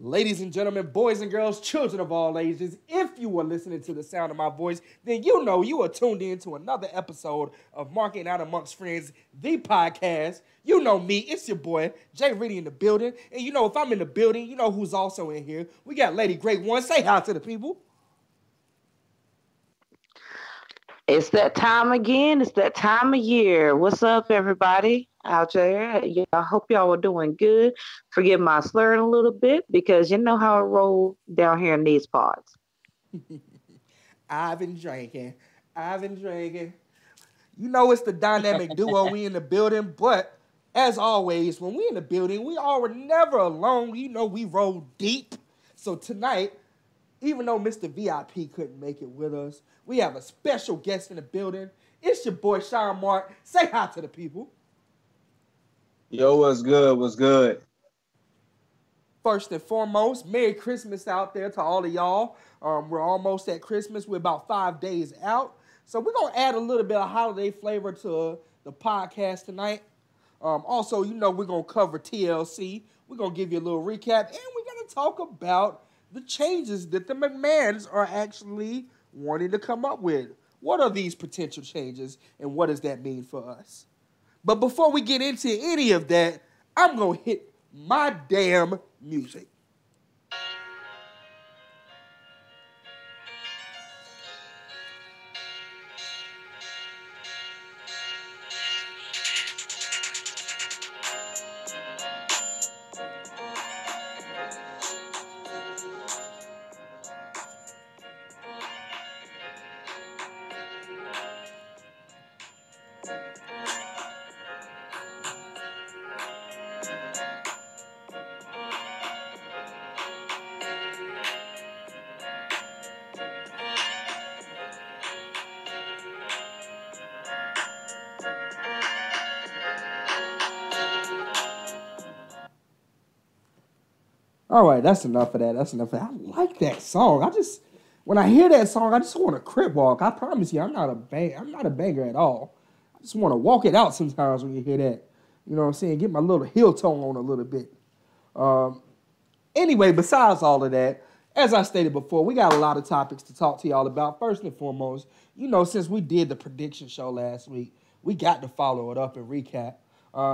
Ladies and gentlemen, boys and girls, children of all ages, if you are listening to the sound of my voice, then you know you are tuned in to another episode of Marking Out Amongst Friends, the podcast. You know me, it's your boy, Jay Reedy in the building. And you know, if I'm in the building, you know who's also in here. We got Lady Great One. Say hi to the people. It's that time again. It's that time of year. What's up, everybody out there? Yeah, I hope y'all are doing good. Forgive my slurring a little bit because you know how it rolls down here in these parts. I've been drinking. I've been drinking. You know it's the dynamic duo. We in the building, but as always, when we in the building, we are never alone. You know we roll deep. So tonight, even though Mr. VIP couldn't make it with us, we have a special guest in the building. It's your boy Sean Mark. Say hi to the people. Yo, what's good? What's good? First and foremost, Merry Christmas out there to all of y'all. We're almost at Christmas. We're about 5 days out. So we're going to add a little bit of holiday flavor to the podcast tonight. Also, you know, we're going to cover TLC. We're going to give you a little recap. And we're going to talk about the changes that the McMahons are actually wanting to come up with. What are these potential changes and what does that mean for us? But before we get into any of that, I'm going to hit my damn music. All right, that's enough of that. That's enough of that. I like that song. When I hear that song, I just want to crip walk. I promise you, I'm not a banger at all. I just want to walk it out sometimes when you hear that. You know what I'm saying? Get my little heel tone on a little bit. Anyway, besides all of that, as I stated before, we got a lot of topics to talk to y'all about. First and foremost, you know, since we did the prediction show last week, we got to follow it up and recap.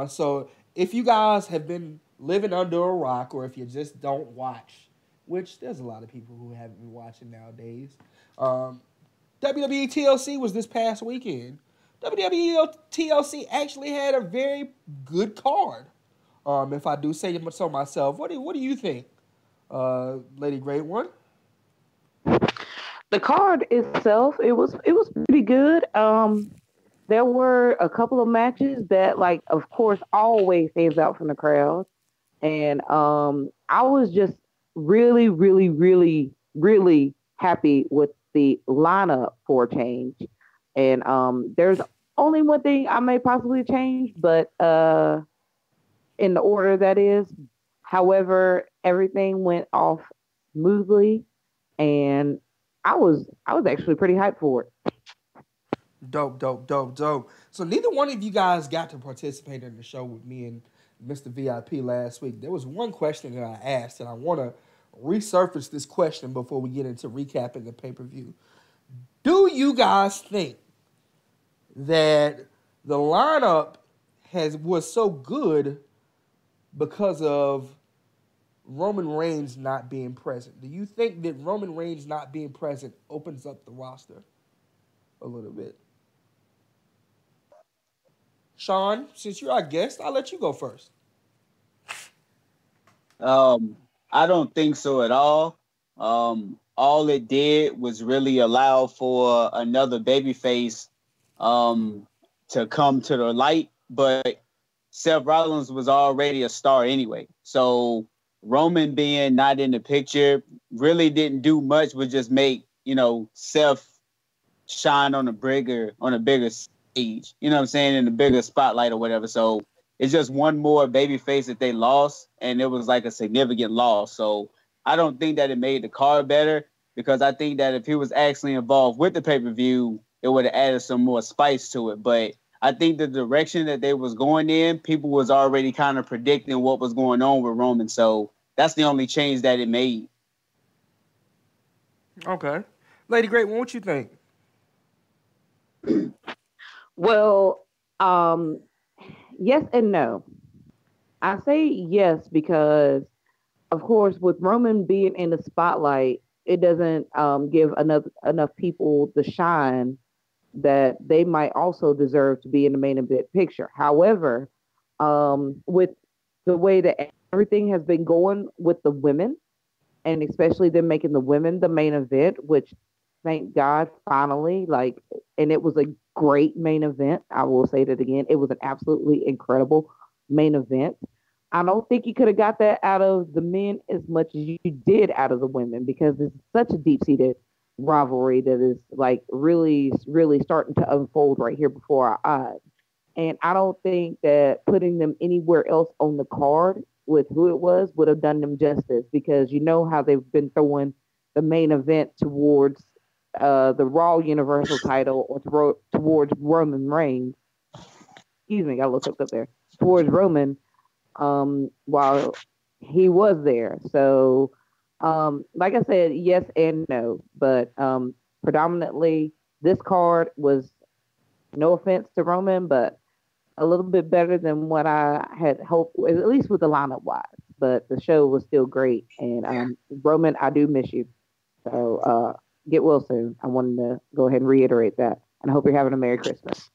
So if you guys have been living under a rock, or if you just don't watch, which there's a lot of people who haven't been watching nowadays. WWE TLC was this past weekend. WWE TLC actually had a very good card. If I do say so myself, what do you think, Lady Great One? The card itself, it was pretty good. There were a couple of matches that, like, of course, always stands out from the crowd. And I was just really, really, really, really happy with the lineup for a change. And there's only one thing I may possibly change, but in the order that is. However, everything went off smoothly, and I was actually pretty hyped for it. Dope. So neither one of you guys got to participate in the show with me and Mr. VIP last week. There was one question that I asked, and I want to resurface this question before we get into recapping the pay-per-view. Do you guys think that the lineup was so good because of Roman Reigns not being present? Do you think that Roman Reigns not being present opens up the roster a little bit? Sean, since you're our guest, I'll let you go first. I don't think so at all. All it did was really allow for another babyface to come to the light, but Seth Rollins was already a star anyway. So Roman being not in the picture really didn't do much, but just make, Seth shine on a bigger stage, you know what I'm saying, in a bigger spotlight or whatever. So it's just one more baby face that they lost, and it was like a significant loss. So I don't think that it made the card better, because I think that if he was actually involved with the pay-per-view, it would have added some more spice to it. But I think the direction that they was going in, people was already kind of predicting what was going on with Roman. So that's the only change that it made. Okay. Lady Great, what you think? Well, yes and no. I say yes because, of course, with Roman being in the spotlight, it doesn't give enough people the shine that they might also deserve to be in the main event picture. However, with the way that everything has been going with the women, and especially them making the women the main event, which thank God finally, like, and it was a great main event. I will say that again. It was an absolutely incredible main event. I don't think you could have got that out of the men as much as you did out of the women because it's such a deep seated rivalry that is like really, really starting to unfold right here before our eyes. And I don't think that putting them anywhere else on the card with who it was would have done them justice because you know how they've been throwing the main event towards the Raw Universal title or towards Roman Reigns. Excuse me, I looked up there. Towards Roman while he was there. So, like I said, yes and no. But predominantly, this card was no offense to Roman, but a little bit better than what I had hoped, at least with the lineup wise. But the show was still great. And Roman, I do miss you. So get well soon. I wanted to go ahead and reiterate that. And I hope you're having a Merry Christmas.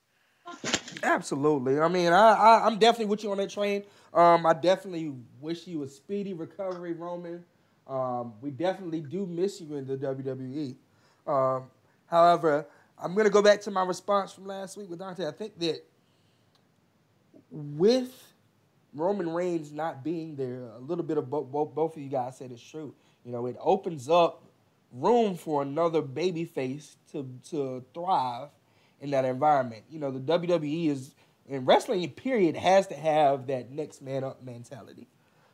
Absolutely. I mean, I'm definitely with you on that train. I definitely wish you a speedy recovery, Roman. We definitely do miss you in the WWE. However, I'm going to go back to my response from last week with Dante. I think that with Roman Reigns not being there, a little bit of both of you guys said it's true. You know, it opens up room for another babyface to thrive in that environment. You know, the WWE is in wrestling period has to have that next man up mentality.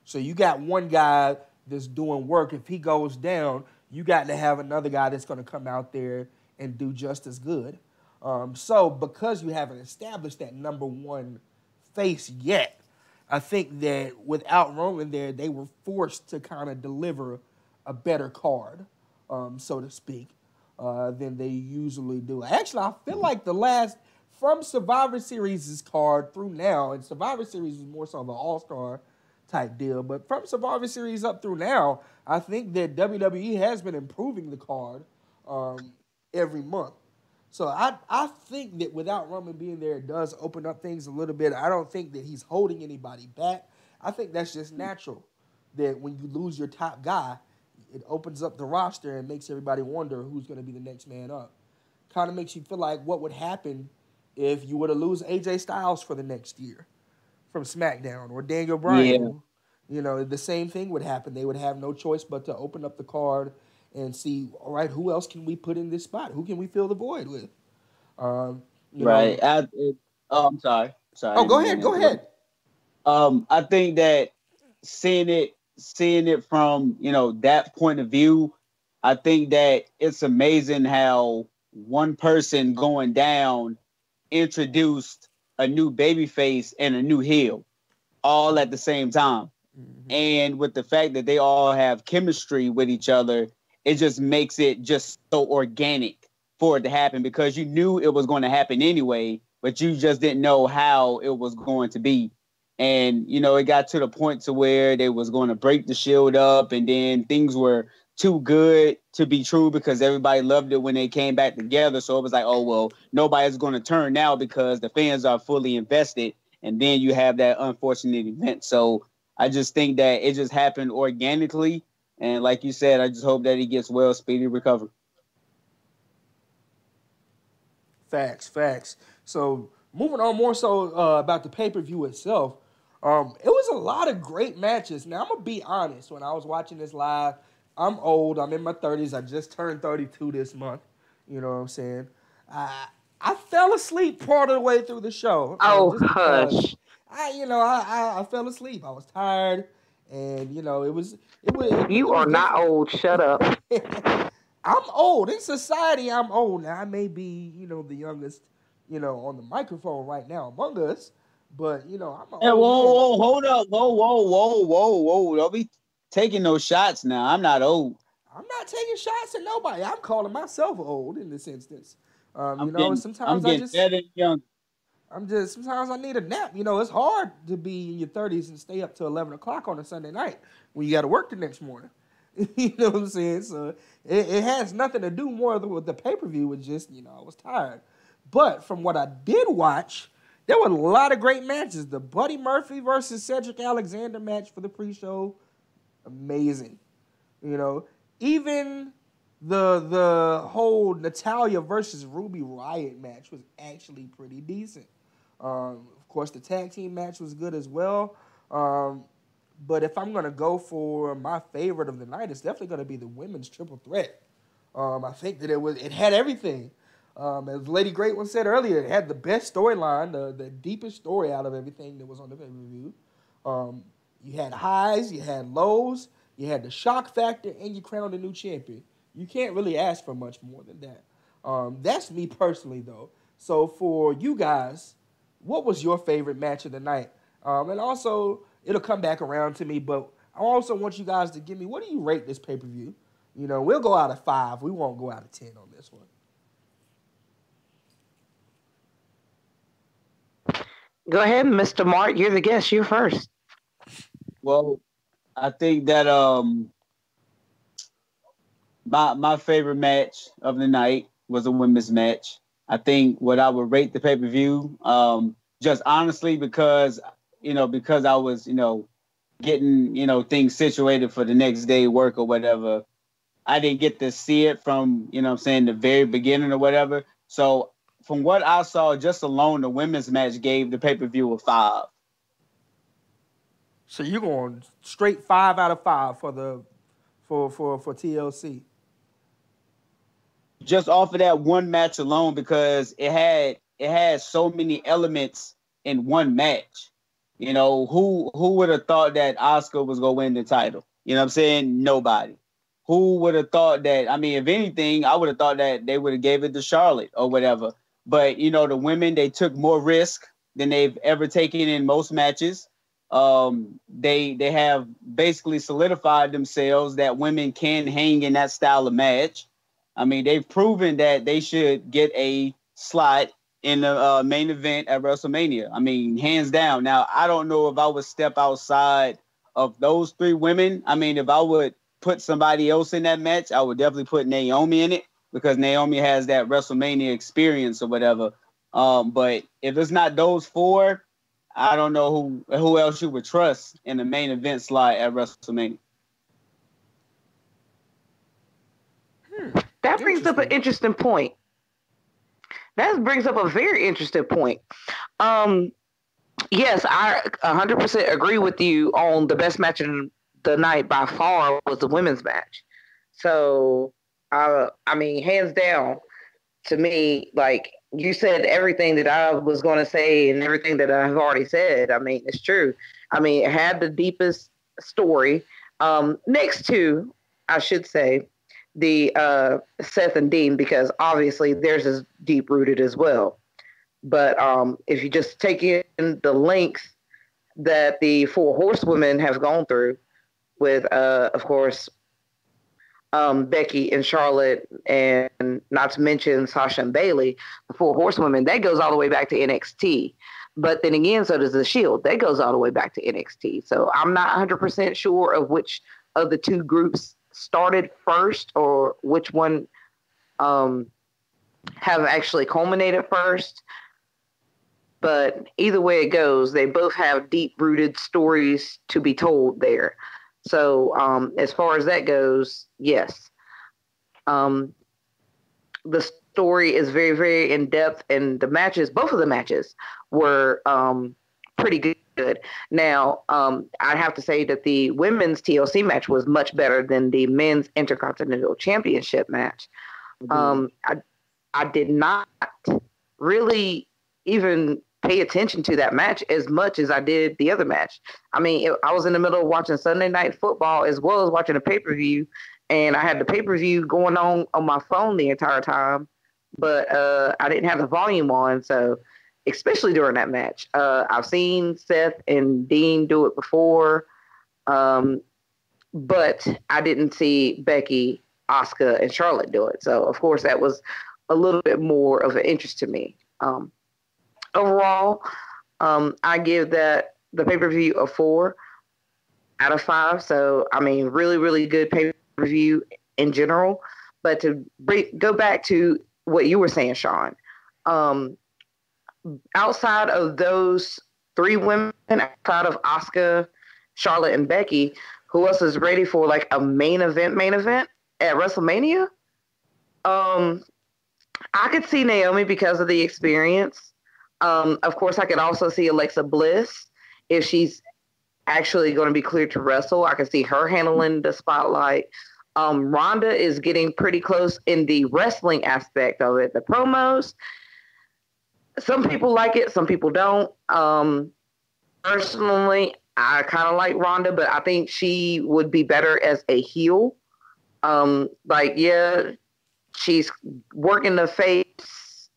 So you got one guy that's doing work. If he goes down, you got to have another guy that's going to come out there and do just as good. So because you haven't established that number one face yet, I think that without Roman there, they were forced to kind of deliver a better card, so to speak, than they usually do. Actually, I feel like the last, from Survivor Series' card through now, and Survivor Series was more so of an all-star type deal, but from Survivor Series up through now, I think that WWE has been improving the card every month. So I think that without Roman being there, it does open up things a little bit. I don't think that he's holding anybody back. I think that's just natural, that when you lose your top guy, it opens up the roster and makes everybody wonder who's going to be the next man up. Kind of makes you feel like what would happen if you were to lose AJ Styles for the next year from SmackDown or Daniel Bryan. Yeah. You know, the same thing would happen. They would have no choice but to open up the card and see, all right, who else can we put in this spot? Who can we fill the void with? You Right. know. I'm sorry. Sorry. I Oh, didn't go mean ahead. to Go interrupt. ahead. I think that seeing it from, that point of view, I think that it's amazing how one person going down introduced a new babyface and a new heel all at the same time. Mm-hmm. And with the fact that they all have chemistry with each other, it just makes it just so organic for it to happen because you knew it was going to happen anyway, but you just didn't know how it was going to be. And, it got to the point to where they was going to break the Shield up, and then things were too good to be true because everybody loved it when they came back together. So it was like, oh, well, nobody's going to turn now because the fans are fully invested. And then you have that unfortunate event. So I just think that it just happened organically. And like you said, I just hope that he gets well, speedy recovery. Facts. So moving on more so about the pay-per-view itself, it was a lot of great matches. Now, I'm going to be honest. When I was watching this live, I'm old. I'm in my 30s. I just turned 32 this month. You know what I'm saying? I fell asleep part of the way through the show. Oh, Just because hush. I fell asleep. I was tired. And, You it was are not different. old. Shut up. I'm old. In society, I'm old. Now, I may be, the youngest, on the microphone right now among us. But, I'm an Yeah, old man. whoa, hold up. Whoa. Don't be taking no shots now. I'm not old. I'm not taking shots at nobody. I'm calling myself old in this instance. I'm getting Sometimes I just better and young. sometimes I need a nap. It's hard to be in your 30s and stay up till 11 o'clock on a Sunday night when you got to work the next morning. You know what I'm saying? So it has nothing to do more with the pay-per-view. It's just, I was tired. But from what I did watch, there were a lot of great matches. The Buddy Murphy versus Cedric Alexander match for the pre-show, amazing. Even the whole Natalia versus Ruby Riott match was actually pretty decent. Of course, the tag team match was good as well. But if I'm going to go for my favorite of the night, it's definitely going to be the women's triple threat. I think that it had everything. As Lady Great One said earlier, it had the best storyline, the deepest story out of everything that was on the pay-per-view. You had highs, you had lows, you had the shock factor, and you crowned a new champion. You can't really ask for much more than that. That's me personally, though. So for you guys, what was your favorite match of the night? And also, it'll come back around to me, but I also want you guys to give me, what do you rate this pay-per-view? We'll go out of 5. We won't go out of 10 on this one. Go ahead, Mr. Mart. You're the guest. You're first. Well, I think that my favorite match of the night was a women's match. I think what I would rate the pay-per-view, just honestly because I was, getting, things situated for the next day work or whatever. I didn't get to see it from, the very beginning or whatever. So from what I saw, just alone, the women's match gave the pay-per-view a 5. So you're going straight 5 out of 5 for TLC. Just off of that one match alone, because it had so many elements in one match. Who would have thought that Asuka was gonna win the title? You know what I'm saying? Nobody. Who would have thought that? I mean, if anything, I would have thought that they would have gave it to Charlotte or whatever. But the women, they took more risk than they've ever taken in most matches. They have basically solidified themselves that women can hang in that style of match. I mean, they've proven that they should get a slot in the main event at WrestleMania. I mean, hands down. Now, I don't know if I would step outside of those 3 women. I mean, if I would put somebody else in that match, I would definitely put Naomi in it because Naomi has that WrestleMania experience or whatever. But if it's not those 4, I don't know who else you would trust in the main event slot at WrestleMania. That brings up an interesting point. That brings up a very interesting point. Yes, I 100% agree with you on the best match of the night by far was the women's match. So, I mean, hands down, to me, like you said everything that I was going to say and everything that I've already said. I mean, it's true. I mean, it had the deepest story. Next to, I should say, the Seth and Dean, because obviously theirs is deep rooted as well. But if you just take in the length that the 4 horsewomen have gone through with, of course, Becky and Charlotte, and not to mention Sasha and Bayley, the 4 horsewomen, that goes all the way back to NXT. But then again, so does the Shield. That goes all the way back to NXT. So I'm not 100% sure of which of the 2 groups started first or which one have actually culminated first. But either way it goes, they both have deep-rooted stories to be told there. So as far as that goes, yes. The story is very, very in-depth, and the matches, both of the matches, were pretty good. Now, I have to say that the women's TLC match was much better than the men's Intercontinental Championship match. I did not really even pay attention to that match as much as I did the other match. I mean, I was in the middle of watching Sunday Night Football as well as watching a pay-per-view, and I had the pay-per-view going on my phone the entire time, but I didn't have the volume on, so especially during that match. I've seen Seth and Dean do it before. but I didn't see Becky, Asuka, and Charlotte do it. So, of course, that was a little bit more of an interest to me. Overall, I give that the pay-per-view a 4 out of 5. So, I mean, really, really good pay-per-view in general. But to go back to what you were saying, Sean, outside of those 3 women, outside of Asuka, Charlotte, and Becky, who else is ready for like a main event at WrestleMania? I could see Naomi because of the experience. Of course, I could also see Alexa Bliss if she's actually going to be cleared to wrestle. I could see her handling the spotlight. Ronda is getting pretty close in the wrestling aspect of it. The promos, some people like it, some people don't. Personally, I kind of like Ronda, but I think she would be better as a heel. She's working the face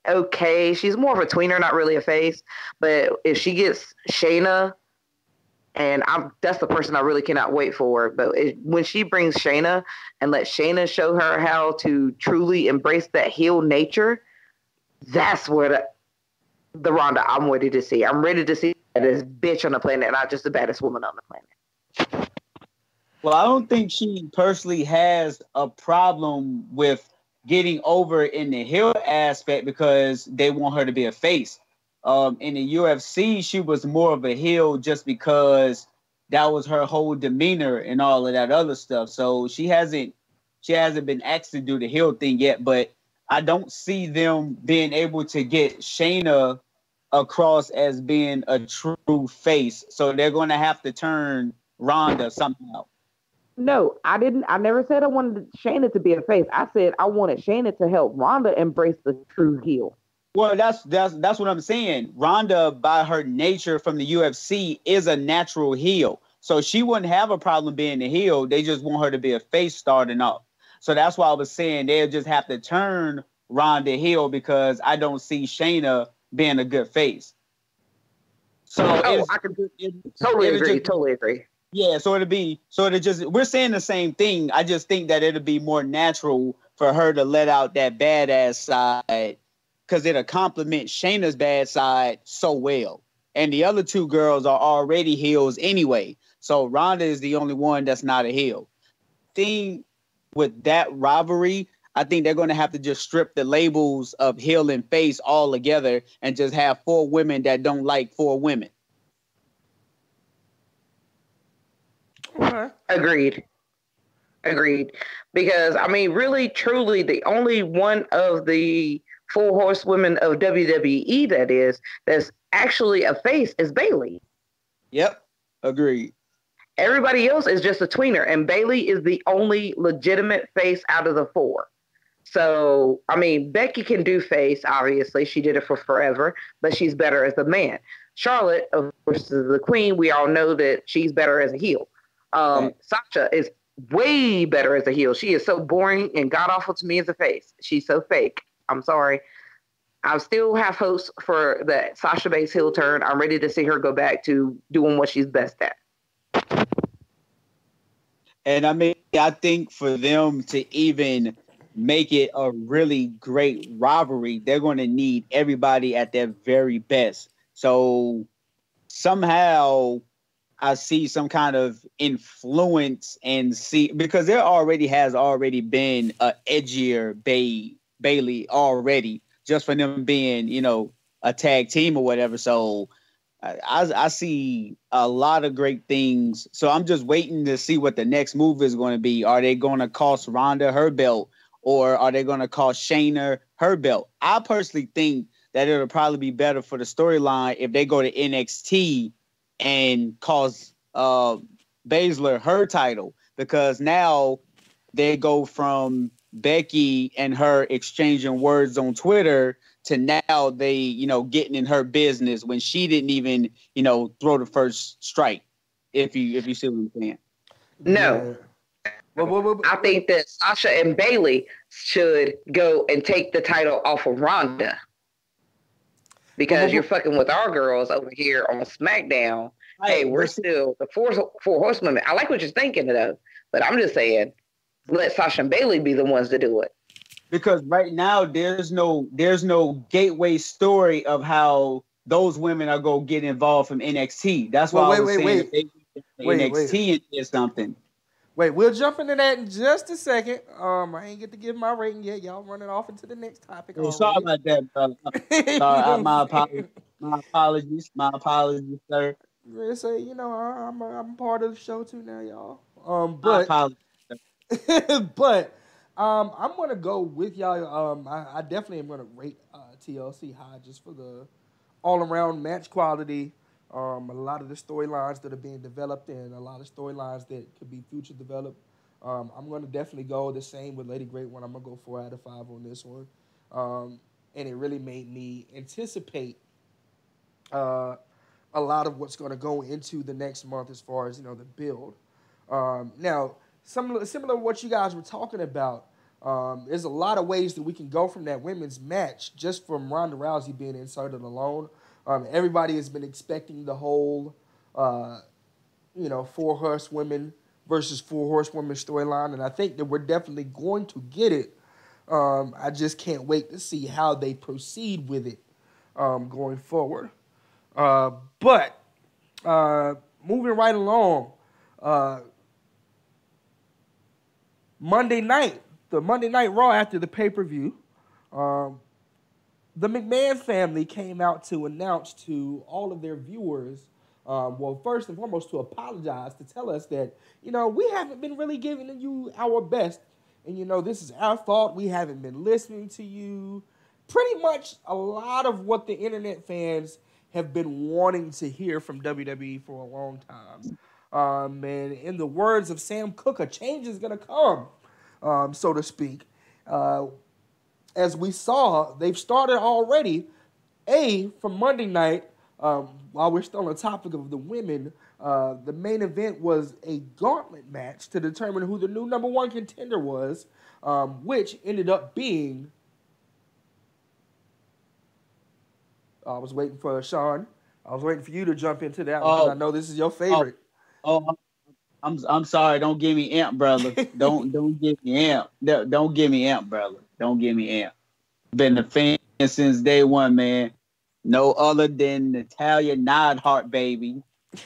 okay. She's more of a tweener, not really a face. But if she gets Shayna, and that's the person I really cannot wait for. But when she brings Shayna and let Shayna show her how to truly embrace that heel nature, that's where the Ronda I'm ready to see. I'm ready to see this bitch on the planet, not just the baddest woman on the planet. Well, I don't think she personally has a problem with getting over in the heel aspect because they want her to be a face. In the UFC, she was more of a heel just because that was her whole demeanor and all of that other stuff. So she hasn't been asked to do the heel thing yet, but I don't see them being able to get Shayna across as being a true face. So they're going to have to turn Ronda somehow. No, I didn't. I never said I wanted Shayna to be a face. I said I wanted Shayna to help Ronda embrace the true heel. Well, that's what I'm saying. Ronda, by her nature from the UFC, is a natural heel. So she wouldn't have a problem being a heel. They just want her to be a face starting off. So that's why I was saying they'll just have to turn Ronda heel because I don't see Shayna being a good face. So I can totally agree. Yeah, we're saying the same thing. I just think that it'll be more natural for her to let out that badass side because it'll complement Shayna's bad side so well. And the other 2 girls are already heels anyway. So Ronda is the only one that's not a heel. Thing with that rivalry, I think they're going to have to just strip the labels of heel and face all together and just have 4 women that don't like 4 women. Agreed. Because, I mean, really, truly, the only one of the 4 horsewomen of WWE that's actually a face is Bayley. Yep. Agreed. Everybody else is just a tweener, and Bayley is the only legitimate face out of the 4. So, I mean, Becky can do face, obviously. She did it for forever, but she's better as a man. Charlotte, of course, is the queen. We all know that she's better as a heel. Sasha is way better as a heel. She is so boring and god-awful to me as a face. She's so fake. I'm sorry. I still have hopes for the Sasha Banks heel turn. I'm ready to see her go back to doing what she's best at. And I mean, I think for them to even make it a really great rivalry, they're going to need everybody at their very best. So somehow I see some kind of influence and see because there has already been a edgier Bayley already just for them being, a tag team or whatever. So I see a lot of great things. So I'm just waiting to see what the next move is going to be. Are they going to cost Ronda her belt or are they going to cost Shayna her belt? I personally think that it'll probably be better for the storyline if they go to NXT and cost Baszler her title because now they go from Becky and her exchanging words on Twitter to now they, getting in her business when she didn't even, throw the first strike. If you see what I'm saying. No. I think that Sasha and Bayley should go and take the title off of Ronda because you're fucking with our girls over here on SmackDown hey, Right, we're still the four horsewomen. I like what you're thinking of, but I'm just saying, let Sasha and Bailey be the ones to do it. because right now there's no gateway story of how those women are gonna get involved from NXT. That's why Well, I wait, was wait, saying wait, if they went to wait, wait, NXT and did something. wait. We'll jump into that in just a second. I ain't get to give my rating yet. Y'all running off into the next topic Hey, sorry already. about that, brother. You Sorry, know my what I'm apologies. saying? My apologies, sir. They say, I'm part of the show too now, y'all. My apologies. Sir. But I'm gonna go with y'all. I definitely am gonna rate TLC high just for the all around match quality. A lot of the storylines that are being developed and a lot of storylines that could be future developed. I'm gonna definitely go the same with Lady Great One. I'm gonna go 4 out of 5 on this one. And it really made me anticipate a lot of what's going to go into the next month as far as the build. Now, similar to what you guys were talking about, there's a lot of ways that we can go from that women's match just from Ronda Rousey being inserted alone. Everybody has been expecting the whole, 4 horsewomen versus 4 horsewomen storyline, and I think that we're definitely going to get it. I just can't wait to see how they proceed with it going forward. But moving right along, Monday night, the Monday Night Raw after the pay-per-view, the McMahon family came out to announce to all of their viewers, well, first and foremost, to apologize, to tell us that, we haven't been really giving you our best. And, this is our fault. We haven't been listening to you. Pretty much a lot of what the internet fans have been wanting to hear from WWE for a long time. And in the words of Sam Cooke, a change is going to come, so to speak. As we saw, they've started already. From Monday night, while we're still on the topic of the women, the main event was a gauntlet match to determine who the new number 1 contender was, which ended up being... I was waiting for Sean. I was waiting for you to jump into that one because I know this is your favorite. I'm sorry. Don't give me amp, brother. Don't give me amp. Don't give me amp, brother. Don't give me amp. Been a fan since day one, man. No other than Natalia Neidhart, baby,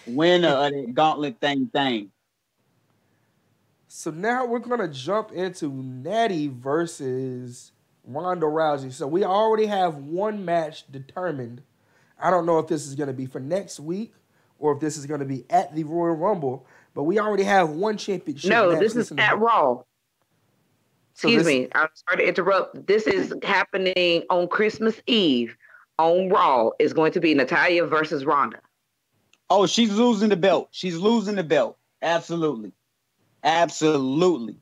winner of that gauntlet thing. So now we're gonna jump into Natty versus Ronda Rousey. So we already have one match determined. I don't know if this is gonna be for next week or if this is gonna be at the Royal Rumble, but we already have one championship match. No, this is at Raw. Excuse me, I'm sorry to interrupt. This is happening on Christmas Eve on Raw. It's going to be Natalya versus Ronda. Oh, she's losing the belt. She's losing the belt. Absolutely.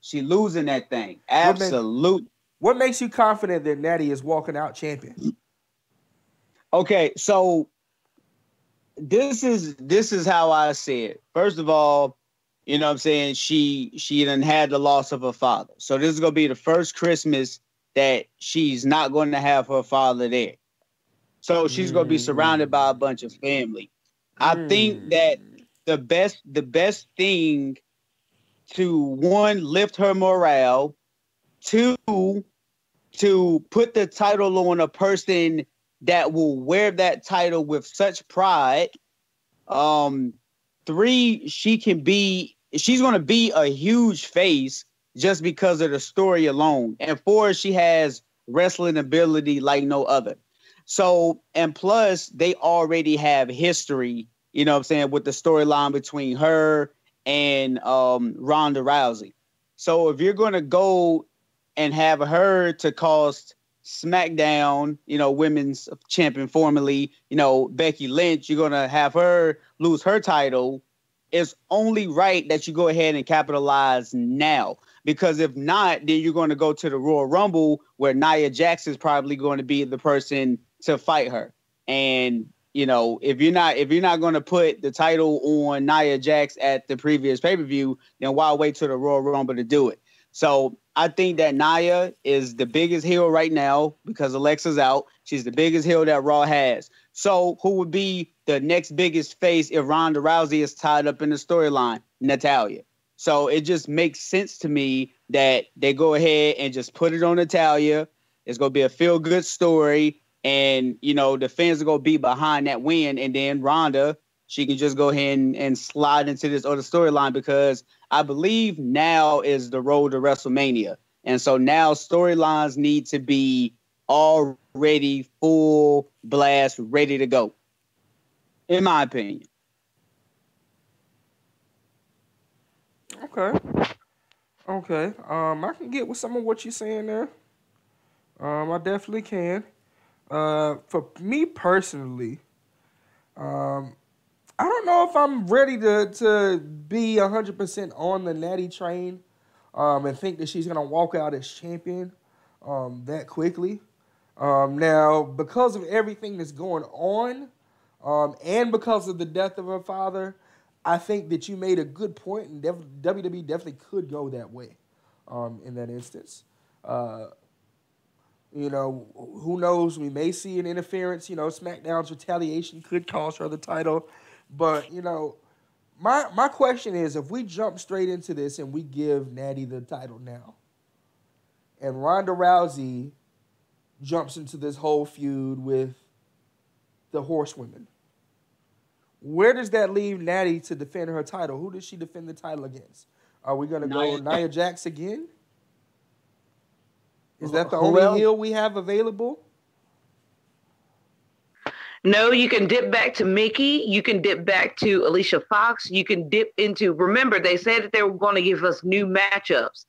She's losing that thing. Absolutely. What makes you confident that Natty is walking out champion? Okay, so this is how I see it. First of all, you know what I'm saying? She done had the loss of her father. So this is going to be the first Christmas that she's not going to have her father there. So she's going to be surrounded by a bunch of family. I think that the best thing to, one, lift her morale, two, to put the title on a person that will wear that title with such pride. 3, she's going to be a huge face just because of the story alone. And 4, she has wrestling ability like no other. So, and plus they already have history, you know what I'm saying, with the storyline between her and Ronda Rousey. So if you're going to go and have her to cost SmackDown, women's champion formerly, Becky Lynch, you're going to have her lose her title. It's only right that you go ahead and capitalize now, because if not, then you're going to go to the Royal Rumble where Nia Jax is probably going to be the person to fight her. And, if you're not going to put the title on Nia Jax at the previous pay-per-view, then why wait till the Royal Rumble to do it? So I think that Nia is the biggest heel right now because Alexa's out. She's the biggest heel that Raw has. So who would be the next biggest face if Ronda Rousey is tied up in the storyline? Natalya. So it just makes sense to me that they go ahead and just put it on Natalya. It's going to be a feel-good story. And, you know, the fans are going to be behind that win. And then Ronda, she can just go ahead and slide into this other storyline because I believe now is the road to WrestleMania. And so now storylines need to be already full blast, ready to go, in my opinion. Okay. I can get with some of what you're saying there. I definitely can. For me personally, I don't know if I'm ready to be 100% on the Natty train and think that she's going to walk out as champion that quickly. Now, because of everything that's going on and because of the death of her father, I think that you made a good point, and WWE definitely could go that way in that instance. You know, who knows? We may see an interference. You know, SmackDown's retaliation could cost her the title. But, you know, my question is, if we jump straight into this and we give Natty the title now, and Ronda Rousey jumps into this whole feud with the Horsewomen, where does that leave Natty to defend her title? Who does she defend the title against? Are we going to go Nia Jax again? Is that the only heel we have available? No, you can dip back to Mickey. You can dip back to Alicia Fox. You can dip into, remember, they said that they were going to give us new matchups.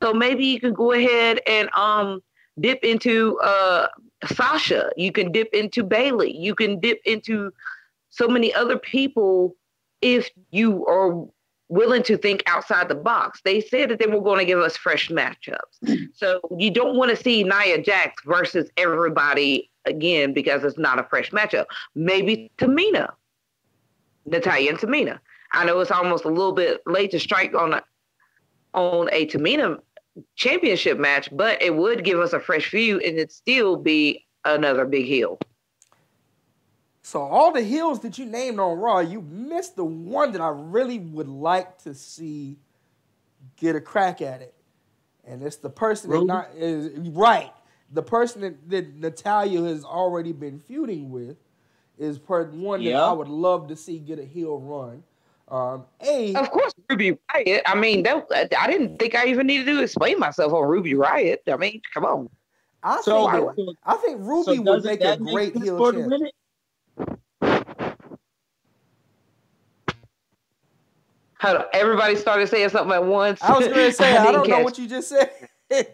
So maybe you can go ahead and dip into Sasha. You can dip into Bayley. You can dip into so many other people if you are willing to think outside the box. They said that they were going to give us fresh matchups. So you don't want to see Nia Jax versus everybody again because it's not a fresh matchup. Maybe Tamina, Natalya and Tamina. I know it's almost a little bit late to strike on a Tamina championship match, but it would give us a fresh feud and it'd still be another big heel. So all the heels that you named on Raw, you missed the one that I really would like to see get a crack at it. And it's the person the person that Natalya has already been feuding with is one that I would love to see get a heel run. Of course, Ruby Riott. I mean, I didn't think I even needed to explain myself on Ruby Riott. I mean, come on. I think Ruby would make a great heel champ. Everybody started saying something at once. I was going to say, I don't know what you just said.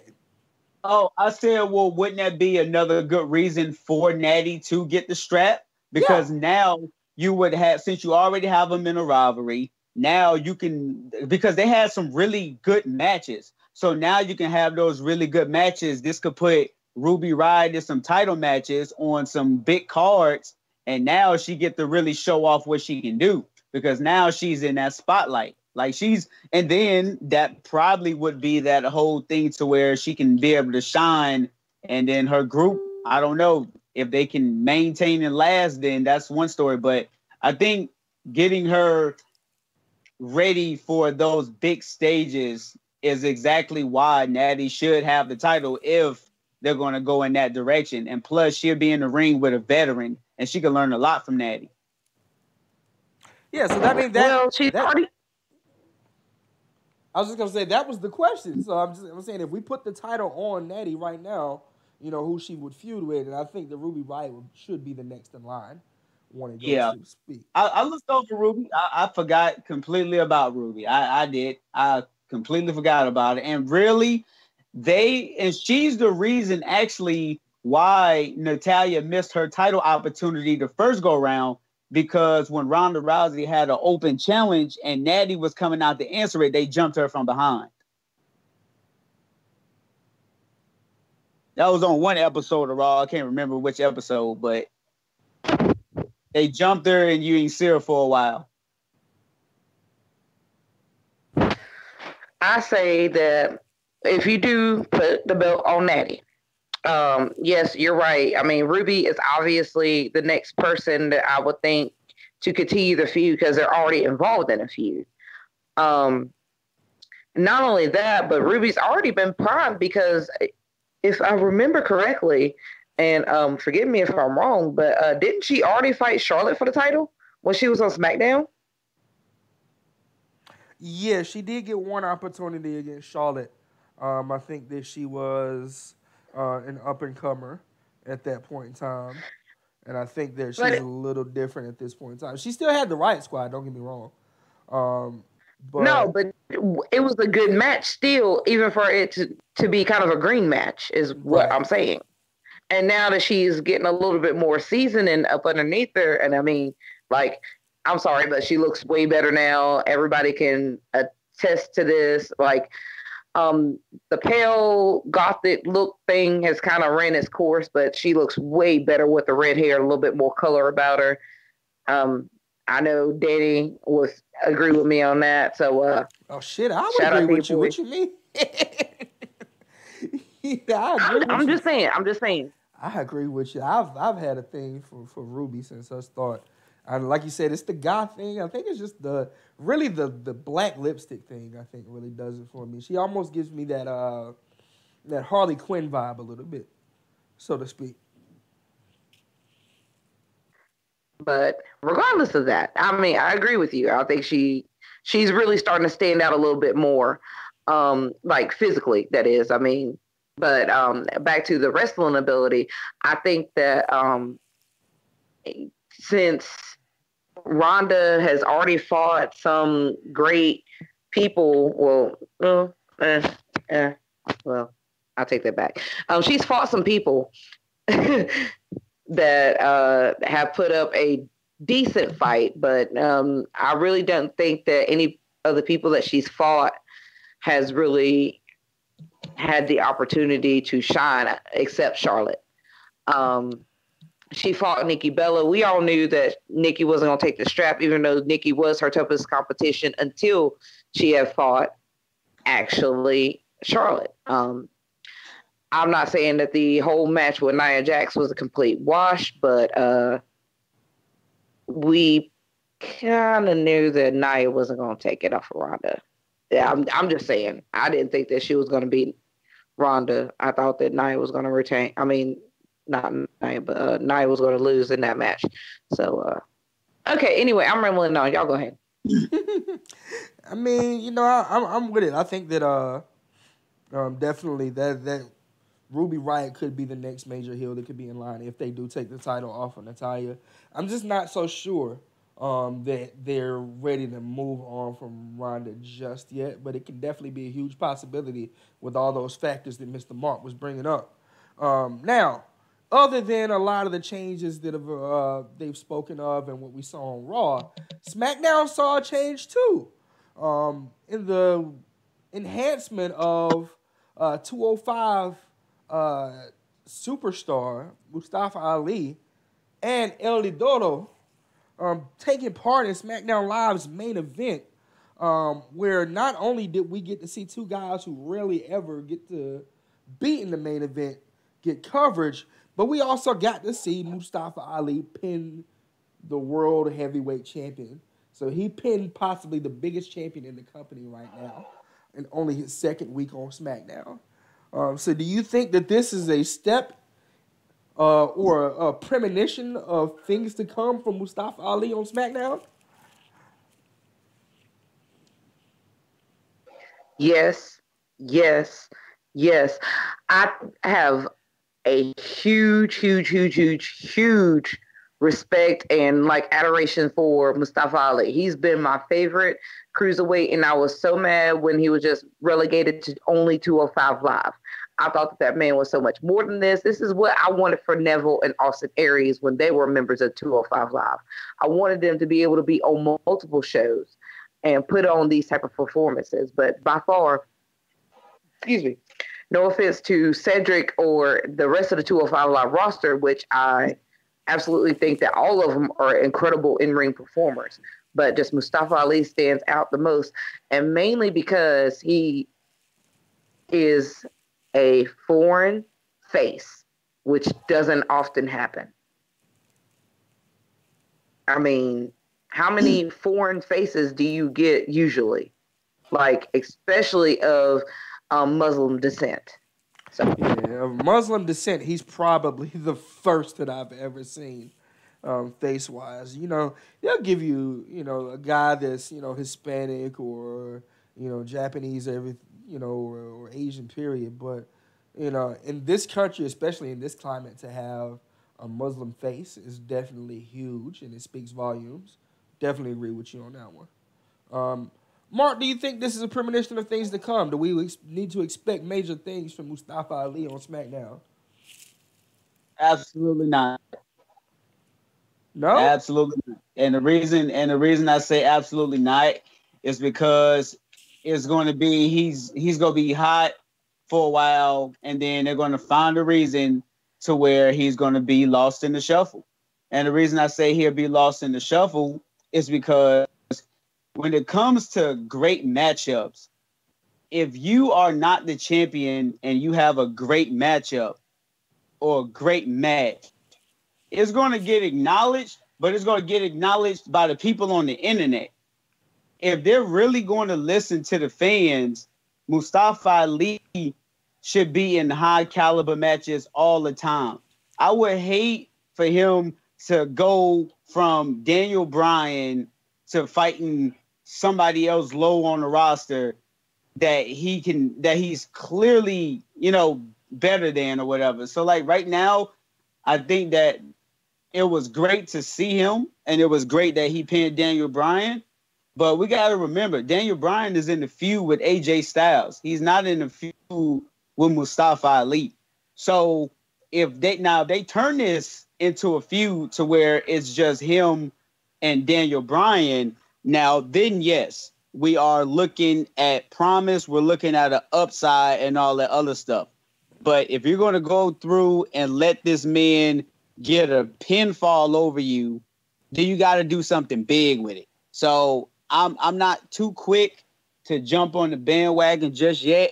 Oh, I said, well, wouldn't that be another good reason for Natty to get the strap? Because now you would have, since you already have them in a rivalry, now you can, because they had some really good matches. So now you can have those really good matches. This could put Ruby Riott in some title matches on some big cards. And now she get to really show off what she can do. Because now she's in that spotlight. And then that probably would be that whole thing to where she can be able to shine. And then her group, I don't know if they can maintain and last, then that's one story. But I think getting her ready for those big stages is exactly why Natty should have the title if they're going to go in that direction. And plus, she'll be in the ring with a veteran and she can learn a lot from Natty. Yeah, so that means that. Well, she's already. I was just gonna say that was the question. So I'm saying if we put the title on Natty right now, you know who she would feud with, and I think the Ruby Riott should be the next in line. Wanting to speak. I looked over Ruby. I forgot completely about Ruby. I did. I completely forgot about it. And really, she's the reason actually why Natalya missed her title opportunity the first go round. Because when Ronda Rousey had an open challenge and Natty was coming out to answer it, they jumped her from behind. That was on one episode of Raw. I can't remember which episode, but they jumped her and you ain't see her for a while. I say that if you do put the belt on Natty, yes, you're right. I mean, Ruby is obviously the next person that I would think to continue the feud because they're already involved in a feud. Not only that, but Ruby's already been primed because if I remember correctly, and forgive me if I'm wrong, but didn't she already fight Charlotte for the title when she was on SmackDown? Yeah, she did get one opportunity against Charlotte. I think that she was an up and comer at that point in time, and I think that she's a But little different at this point in time. She still had the Riot Squad. Don't get me wrong, um, no, but but it was a good match still, even for it to be kind of a green match, is what right. I'm saying. And now that she's getting a little bit more seasoning up underneath her, and I mean, like, I'm sorry, but she looks way better now. Everybody can attest to this. Like, the pale gothic look thing has kind of ran its course, but she looks way better with the red hair, a little bit more color about her. I know Danny would agree with me on that. So, oh shit, I would shout agree out to you, with you. boy. What you mean? Yeah, I agree with I'm you. just saying. I'm just saying. I agree with you. I've had a thing for Ruby since I started. And like you said, it's the goth thing. I think it's just the black lipstick thing. I think really does it for me. She almost gives me that Harley Quinn vibe a little bit, so to speak. But regardless of that, I mean, I agree with you. I think she's really starting to stand out a little bit more, like physically. That is, I mean, but back to the wrestling ability, I think that since Ronda has already fought some great people, well, I'll take that back. She's fought some people that have put up a decent fight, but I really don't think that any of the people that she's fought has really had the opportunity to shine except Charlotte. She fought Nikki Bella. We all knew that Nikki wasn't going to take the strap, even though Nikki was her toughest competition until she had fought actually Charlotte. I'm not saying that the whole match with Nia Jax was a complete wash, but we kind of knew that Nia wasn't going to take it off of Ronda. Yeah, I'm just saying. I didn't think that she was going to beat Ronda. I thought that Nia was going to retain. I mean, not Nia, but Nia was going to lose in that match. So, okay. Anyway, I'm rambling on. Y'all go ahead. I mean, I'm with it. I think that definitely that Ruby Riott could be the next major heel that could be in line if they do take the title off of Natalya. I'm just not so sure that they're ready to move on from Ronda just yet, but it can definitely be a huge possibility with all those factors that Mr. Mark was bringing up. Now, other than a lot of the changes that they've spoken of and what we saw on Raw, SmackDown saw a change too. In the enhancement of 205 superstar Mustafa Ali and El Idolo taking part in SmackDown Live's main event, where not only did we get to see two guys who rarely ever get to be in the main event get coverage, but we also got to see Mustafa Ali pin the world heavyweight champion. So he pinned possibly the biggest champion in the company right now, and only his second week on SmackDown. So do you think that this is a step or a premonition of things to come from Mustafa Ali on SmackDown? Yes, yes, yes. I have a huge respect and like adoration for Mustafa Ali. He's been my favorite cruiserweight, and I was so mad when he was just relegated to only 205 Live. I thought that man was so much more than this. This is what I wanted for Neville and Austin Aries when they were members of 205 Live. I wanted them to be able to be on multiple shows and put on these type of performances. But by far, excuse me, no offense to Cedric or the rest of the 205 Live roster, which I absolutely think that all of them are incredible in-ring performers. But just Mustafa Ali stands out the most, and mainly because he is a foreign face, which doesn't often happen. I mean, how many foreign faces do you get usually? Like, especially of Muslim descent. So, Yeah, of Muslim descent, he's probably the first that I've ever seen, face wise. They'll give you, a guy that's, Hispanic or, Japanese, or Asian period. But, in this country, especially in this climate, to have a Muslim face is definitely huge and it speaks volumes. Definitely agree with you on that one. Mark, do you think this is a premonition of things to come? Do we need to expect major things from Mustafa Ali on SmackDown? Absolutely not. No? Absolutely not. And the reason I say absolutely not is because it's going to be he's going to be hot for a while, and then they're going to find a reason to where he's going to be lost in the shuffle. And the reason I say he'll be lost in the shuffle is because when it comes to great matchups, if you are not the champion and you have a great matchup or a great match, it's going to get acknowledged, but it's going to get acknowledged by the people on the internet. If they're really going to listen to the fans, Mustafa Ali should be in high caliber matches all the time. I would hate for him to go from Daniel Bryan to fighting somebody else low on the roster that he's clearly, better than or whatever. So like right now, I think that it was great to see him, and it was great that he pinned Daniel Bryan. But we got to remember, Daniel Bryan is in the feud with AJ Styles. He's not in the feud with Mustafa Ali. So if they turn this into a feud to where it's just him and Daniel Bryan, now then yes, we are looking at promise. We're looking at an upside and all that other stuff. But if you're going to go through and let this man get a pinfall over you, then you got to do something big with it. So I'm not too quick to jump on the bandwagon just yet.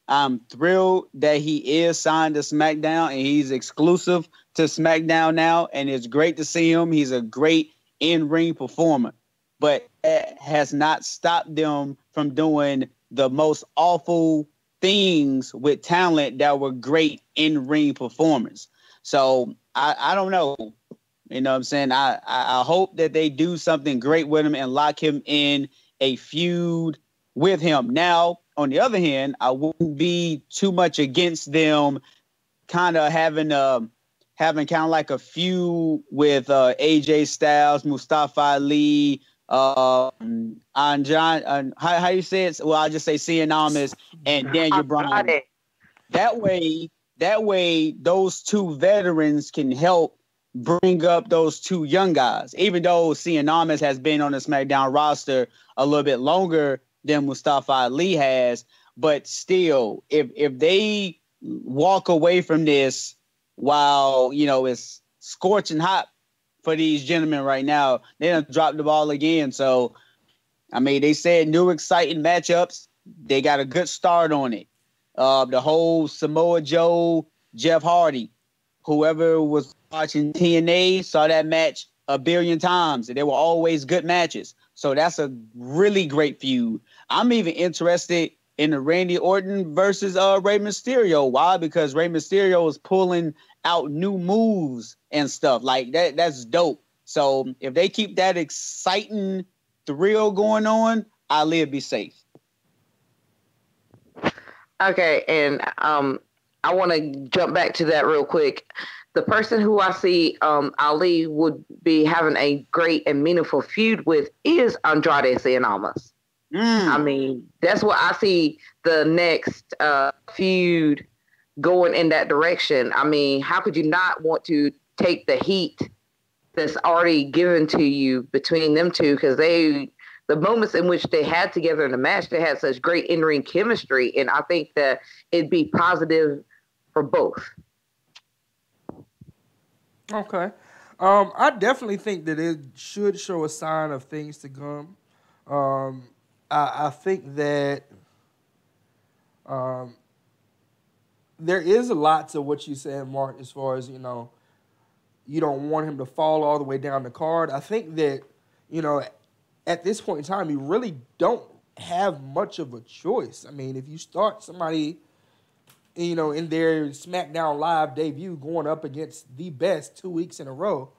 I'm thrilled that he is signed to SmackDown and he's exclusive to SmackDown now, and it's great to see him. He's a great in-ring performer, but that has not stopped them from doing the most awful things with talent that were great in-ring performers. So I don't know. You know what I'm saying? I hope that they do something great with him and lock him in a feud with him. Now, on the other hand, I wouldn't be too much against them kind of having kind of like a feud with AJ Styles, Mustafa Ali, on John, how you say it? Well, I'll just say Cien Almas and Daniel Bryan. That way, those two veterans can help bring up those two young guys. Even though Cien Almas has been on the SmackDown roster a little bit longer than Mustafa Ali has, but still, if they walk away from this while it's scorching hot for these gentlemen right now, they done dropped the ball again. So, I mean, they said new exciting matchups. They got a good start on it. The whole Samoa Joe, Jeff Hardy, whoever was watching TNA saw that match a billion times, and they were always good matches. So that's a really great feud. I'm even interested in the Randy Orton versus Rey Mysterio. Why? Because Rey Mysterio is pulling out new moves and stuff like that. That's dope. So if they keep that exciting thrill going on, Ali'll be safe. okay, and I want to jump back to that real quick. The person who I see Ali would be having a great and meaningful feud with is Andrade Cien Almas. I mean, that's what I see the next feud going in that direction. I mean, how could you not want to take the heat that's already given to you between them two? Because the moments in which they had together in the match, they had such great in-ring chemistry, and I think that it'd be positive for both. Okay. I definitely think that it should show a sign of things to come. I think that there is a lot to what you said, Mark, as far as, you don't want him to fall all the way down the card. I think that, at this point in time, you really don't have much of a choice. I mean, if you start somebody, in their SmackDown Live debut going up against the best 2 weeks in a row,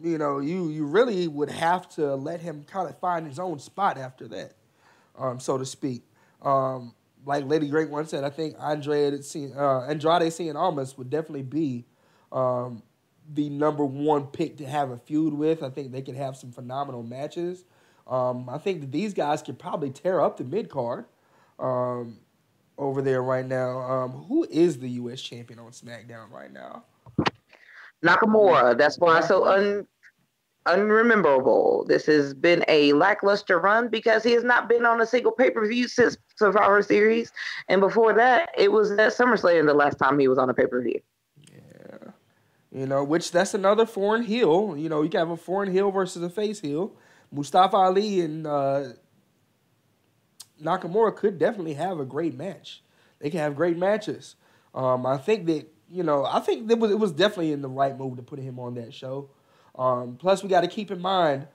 you really would have to let him kind of find his own spot after that, so to speak. Like Lady Great once said, I think Andrade Cien Almas would definitely be the number one pick to have a feud with. I think they could have some phenomenal matches. I think that these guys could probably tear up the mid-card over there right now. Who is the U.S. champion on SmackDown right now? Nakamura. That's why it's so unrememberable. This has been a lackluster run because he has not been on a single pay-per-view since Survivor Series. And before that, it was at SummerSlam the last time he was on a pay-per-view. Yeah. Which that's another foreign heel. You can have a foreign heel versus a face heel. Mustafa Ali and Nakamura could definitely have a great match. They can have great matches. I think that, it was definitely in the right move to put him on that show. Plus, we got to keep in mind,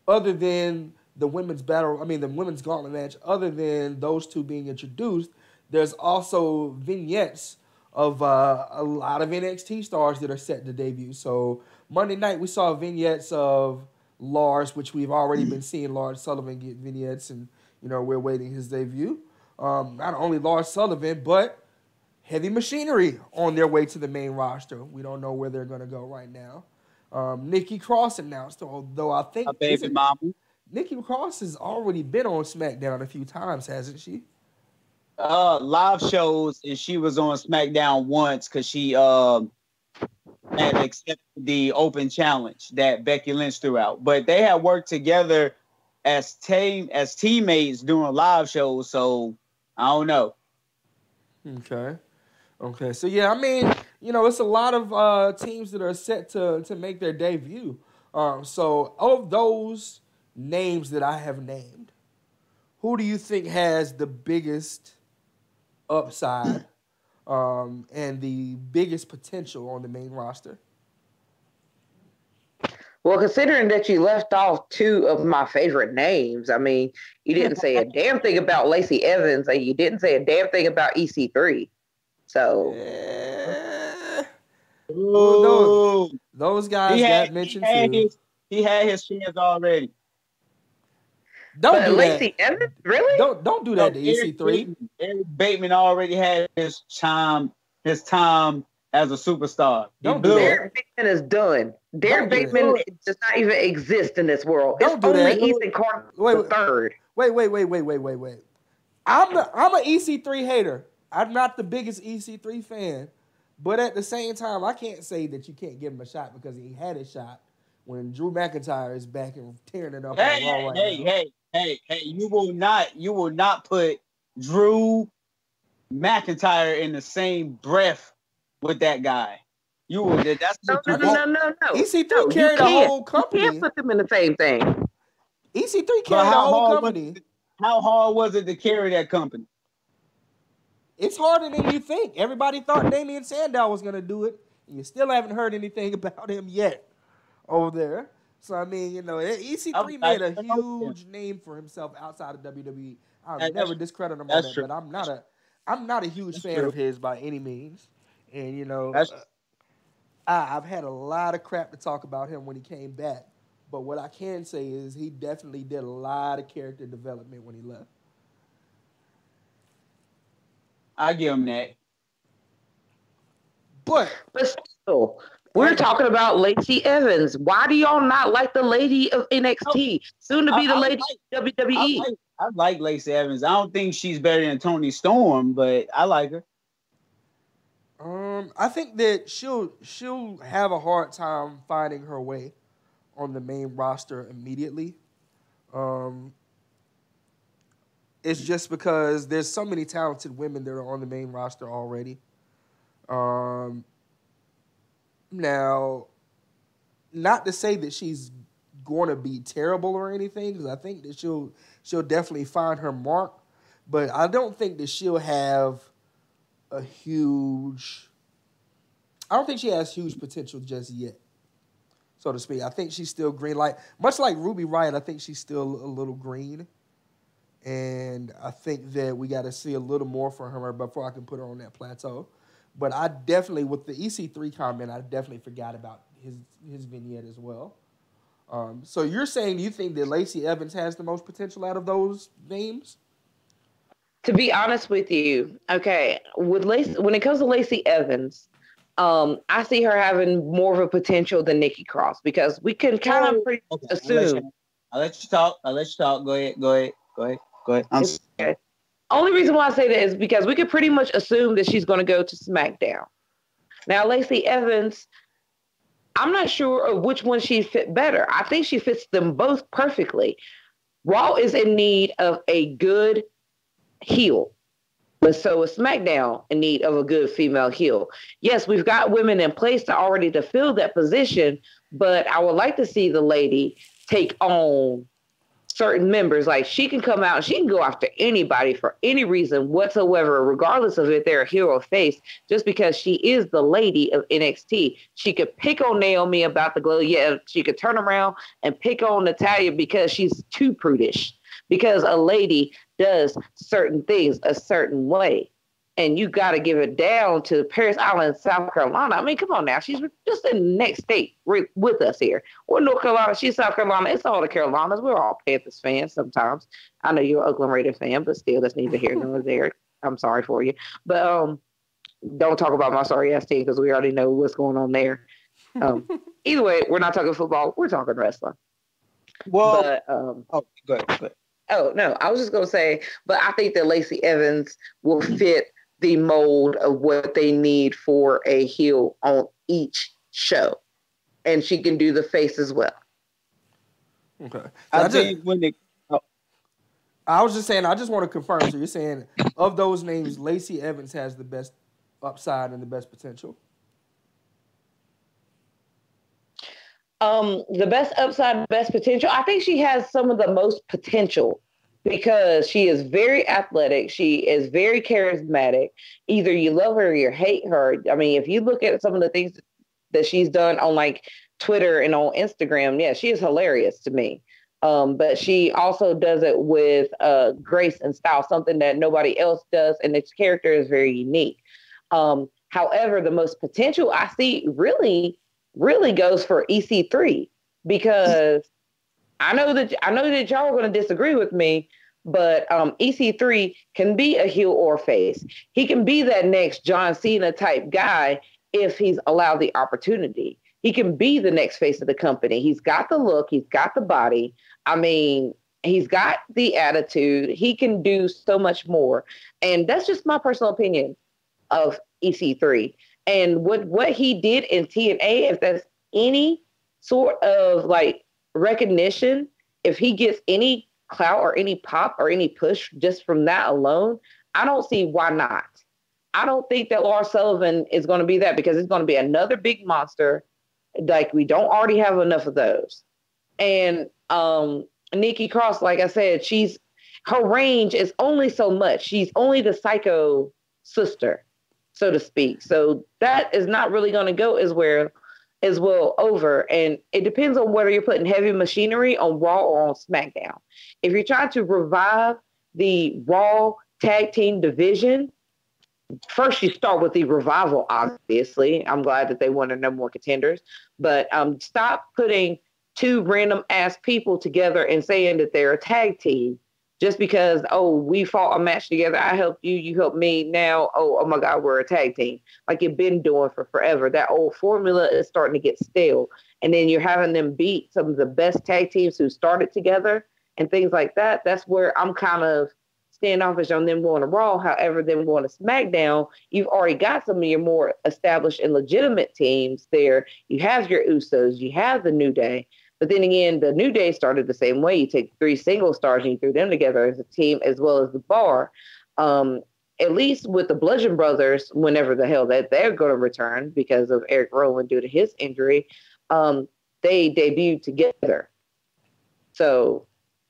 other than the women's gauntlet match, other than those two being introduced, there's also vignettes of a lot of NXT stars that are set to debut. So Monday night, we saw vignettes of Lars, which we've already been seeing Lars Sullivan get vignettes, and, we're waiting his debut. Not only Lars Sullivan, but Heavy Machinery on their way to the main roster. We don't know where they're going to go right now. Nikki Cross announced, although I think Nikki Cross has already been on SmackDown a few times, hasn't she? Live shows, and she was on SmackDown once because she had accepted the open challenge that Becky Lynch threw out. But they had worked together as teammates doing live shows, so I don't know. Okay. So yeah, it's a lot of teams that are set to make their debut. So of those names that I have named, who do you think has the biggest upside and the biggest potential on the main roster? Well, considering that you left off two of my favorite names, you didn't say a damn thing about Lacey Evans, and you didn't say a damn thing about EC3. So, those guys got mentioned too. He had his chance already. Don't do Lacey that. Evans, really? Don't do that to EC3. Eric Bateman already had his time as a superstar. Derek Bateman is done. Derek Bateman does not even exist in this world. It's only Ethan Carter the third. Wait. I'm an EC3 hater. I'm not the biggest EC3 fan, but at the same time, I can't say that you can't give him a shot because he had a shot when Drew McIntyre is back and tearing it up. Hey! You will not put Drew McIntyre in the same breath with that guy. You will. That's no. EC3 carried the whole company. You can't put them in the same thing. EC3 carried the whole company. How hard was it to carry that company? It's harder than you think. Everybody thought Damien Sandow was going to do it, and you still haven't heard anything about him yet over there. So, EC3 made a huge name for himself outside of WWE. I've never discredited him on that, but I'm not a huge fan of his by any means. And, I've had a lot of crap to talk about him when he came back. But what I can say is he definitely did a lot of character development when he left. I give him that. But still, we're talking about Lacey Evans. Why do y'all not like the lady of NXT? Soon to be the lady of WWE. I like Lacey Evans. I don't think she's better than Toni Storm, but I like her. I think that she'll have a hard time finding her way on the main roster immediately. It's just because there's so many talented women that are on the main roster already. Now, not to say that she's going to be terrible or anything, because I think that she'll definitely find her mark, but I don't think that she'll have a huge. I don't think she has huge potential just yet, so to speak. I think she's still green. Like much like Ruby Riott, I think she's still a little green. And I think that we got to see a little more from her before I can put her on that plateau. But I definitely, with the EC3 comment, I definitely forgot about his vignette as well. So you're saying you think that Lacey Evans has the most potential out of those names? To be honest with you, okay, with Lacey, when it comes to Lacey Evans, I see her having more of a potential than Nikki Cross because we can kind of assume. I'll let you talk. Go ahead. Okay. Only reason why I say that is because we could pretty much assume that she's going to go to SmackDown. Now, Lacey Evans, I'm not sure of which one she fit better. I think she fits them both perfectly. Raw is in need of a good heel, but so is SmackDown in need of a good female heel. Yes, we've got women in place to fill that position, but I would like to see the lady take on certain members. Like she can come out and she can go after anybody for any reason whatsoever, regardless of if they're a heel or face, just because she is the lady of NXT. She could pick on Naomi about the glow. Yeah, she could turn around and pick on Natalya because she's too prudish, because a lady does certain things a certain way. And you got to give it down to Paris Island, South Carolina. I mean, come on now. She's just in the next state with us here. We're North Carolina. She's South Carolina. It's all the Carolinas. We're all Panthers fans sometimes. I know you're an Oakland Raider fan, but still, that's neither here nor there. I'm sorry for you. But don't talk about my sorry-ass team because we already know what's going on there. Either way, we're not talking football. We're talking wrestling. Well, go ahead. Oh, no, I was just going to say, but I think that Lacey Evans will fit the mold of what they need for a heel on each show. And she can do the face as well. Okay. So I was just saying, I just want to confirm. So you're saying of those names, Lacey Evans has the best upside and the best potential? The best upside, best potential. I think she has some of the most potential because she is very athletic. She is very charismatic. Either you love her or you hate her. I mean, if you look at some of the things that she's done on like Twitter and on Instagram, yeah, she is hilarious to me. But she also does it with grace and style, something that nobody else does. And its character is very unique. However, the most potential I see really goes for EC3 because I know that y'all are going to disagree with me, but EC3 can be a heel or face. He can be that next John Cena type guy if he's allowed the opportunity. He can be the next face of the company. He's got the look. He's got the body. I mean, he's got the attitude. He can do so much more. And that's just my personal opinion of EC3. And what he did in TNA, if that's any sort of like recognition, if he gets any clout or any pop or any push just from that alone, I don't see why not. I don't think that Lars Sullivan is going to be that because it's going to be another big monster. Like we don't already have enough of those. And Nikki Cross, like I said, her range is only so much. She's only the psycho sister, so to speak. So that is not really going to go as well over. And it depends on whether you're putting heavy machinery on Raw or on SmackDown. If you're trying to revive the Raw tag team division, first you start with the revival, obviously. I'm glad that they want to know more contenders. But stop putting two random ass people together and saying that they're a tag team. Just because, we fought a match together, I helped you, you helped me. Now, oh my God, we're a tag team. Like you've been doing for forever. That old formula is starting to get stale. And then you're having them beat some of the best tag teams who started together and things like that. That's where I'm kind of standoffish on them going to Raw. However, them going to SmackDown, you've already got some of your more established and legitimate teams there. You have your Usos, you have the New Day. But then again, the New Day started the same way. You take 3 single stars and you threw them together as a team, as well as the Bar. At least with the Bludgeon Brothers, whenever the hell that they're going to return because of Eric Rowan due to his injury, they debuted together. So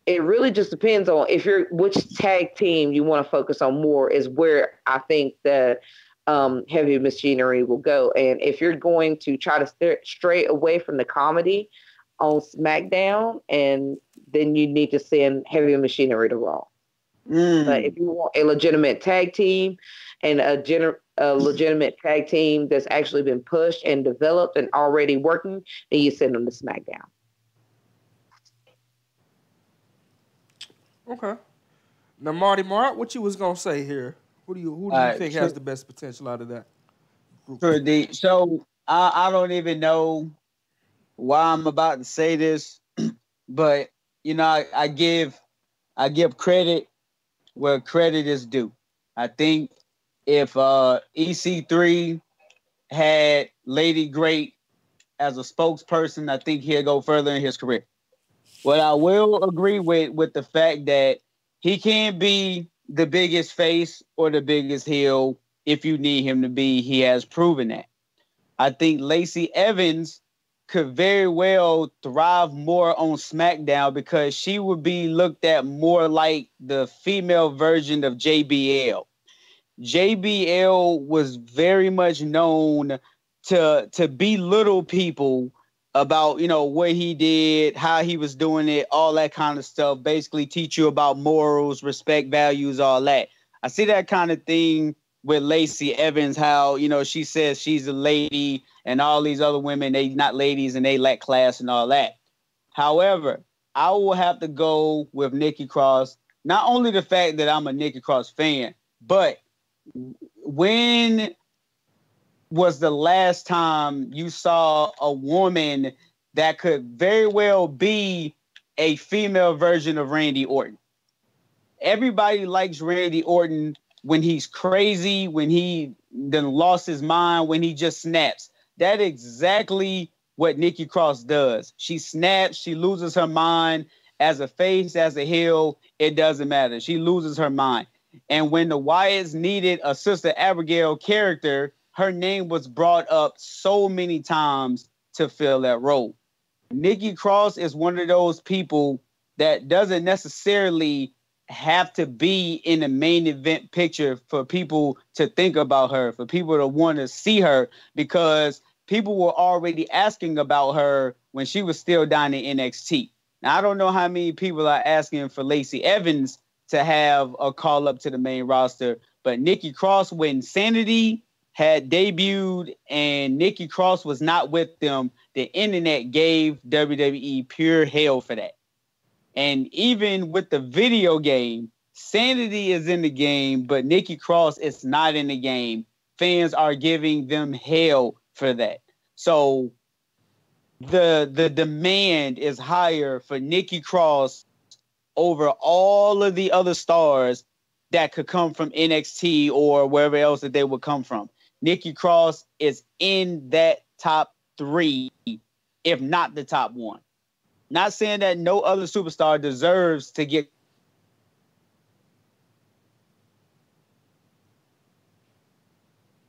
it really just depends on which tag team you want to focus on more is where I think that Heavy Machinery will go. And if you're going to try to stray away from the comedy on SmackDown, and then you need to send Heavy Machinery to Raw. But if you want a legitimate tag team and a legitimate tag team that's actually been pushed and developed and already working, then you send them to SmackDown. Okay. Now, Marty Mart, what you was gonna say here? Who do you think has the best potential out of that group? So I don't even know why I'm about to say this, but I give credit where credit is due. I think if EC3 had Lady Great as a spokesperson, I think he'll go further in his career. What I will agree with the fact that he can't be the biggest face or the biggest heel if you need him to be. He has proven that. I think Lacey Evans could very well thrive more on SmackDown because she would be looked at more like the female version of JBL. JBL was very much known to belittle people about, what he did, how he was doing it, all that kind of stuff. Basically teach you about morals, respect, values, all that. I see that kind of thing with Lacey Evans, how, she says she's a lady and all these other women, they not ladies and they lack class and all that. However, I will have to go with Nikki Cross. Not only the fact that I'm a Nikki Cross fan, but when was the last time you saw a woman that could very well be a female version of Randy Orton? Everybody likes Randy Orton when he's crazy, when he then lost his mind, when he just snaps. That's exactly what Nikki Cross does. She snaps, she loses her mind. As a face, as a heel, it doesn't matter. She loses her mind. And when the Wyatts needed a Sister Abigail character, her name was brought up so many times to fill that role. Nikki Cross is one of those people that doesn't necessarily have to be in the main event picture for people to think about her, for people to want to see her, because people were already asking about her when she was still down in NXT. Now, I don't know how many people are asking for Lacey Evans to have a call up to the main roster, but Nikki Cross, when Sanity had debuted and Nikki Cross was not with them, the internet gave WWE pure hell for that. And even with the video game, Sanity is in the game, but Nikki Cross is not in the game. Fans are giving them hell for that. So the demand is higher for Nikki Cross over all of the other stars that could come from NXT or wherever else that they would come from. Nikki Cross is in that top 3, if not the top 1. Not saying that no other superstar deserves to get.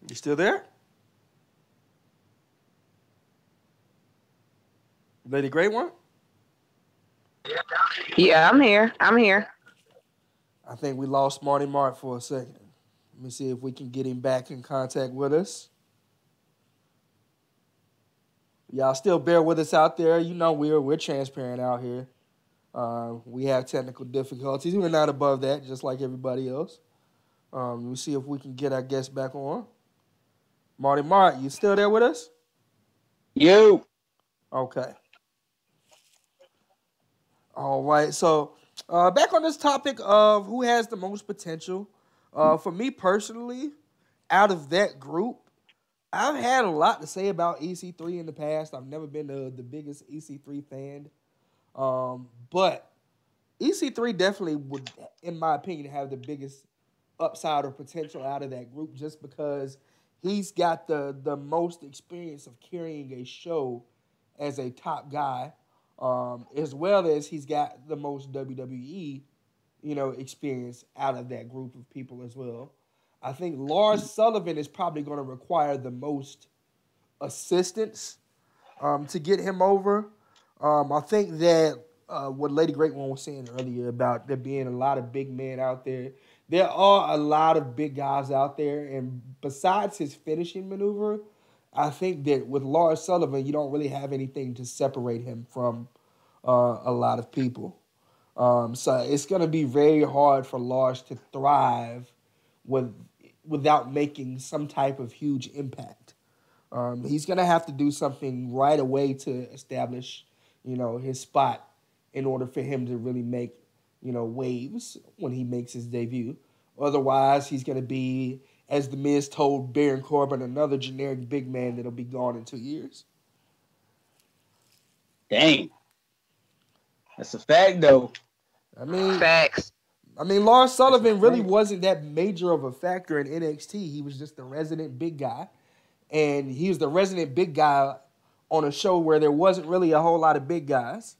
You still there? Lady Great One? Yeah, I'm here. I think we lost Marty Mart for a second. Let me see if we can get him back in contact with us. Y'all still bear with us out there. We're transparent out here. We have technical difficulties. We're not above that, just like everybody else. We'll see if we can get our guest back on. Marty Mart, you still there with us? You. Okay. All right. So back on this topic of who has the most potential. For me personally, out of that group, I've had a lot to say about EC3 in the past. I've never been the biggest EC3 fan. But EC3 definitely would, in my opinion, have the biggest upside or potential out of that group just because he's got the most experience of carrying a show as a top guy, as well as he's got the most WWE, experience out of that group of people as well. I think Lars Sullivan is probably going to require the most assistance to get him over. I think that what Lady Great One was saying earlier about there being a lot of big men out there there are a lot of big guys out there, and besides his finishing maneuver, I think that with Lars Sullivan, you don't really have anything to separate him from a lot of people. So it's going to be very hard for Lars to thrive with without making some type of huge impact. He's going to have to do something right away to establish, his spot in order for him to really make, waves when he makes his debut. Otherwise, he's going to be, as The Miz told Baron Corbin, another generic big man that'll be gone in 2 years. Dang. That's a fact, though. I mean, Facts. Lars Sullivan really wasn't that major of a factor in NXT. He was just the resident big guy. And he was the resident big guy on a show where there wasn't really a whole lot of big guys.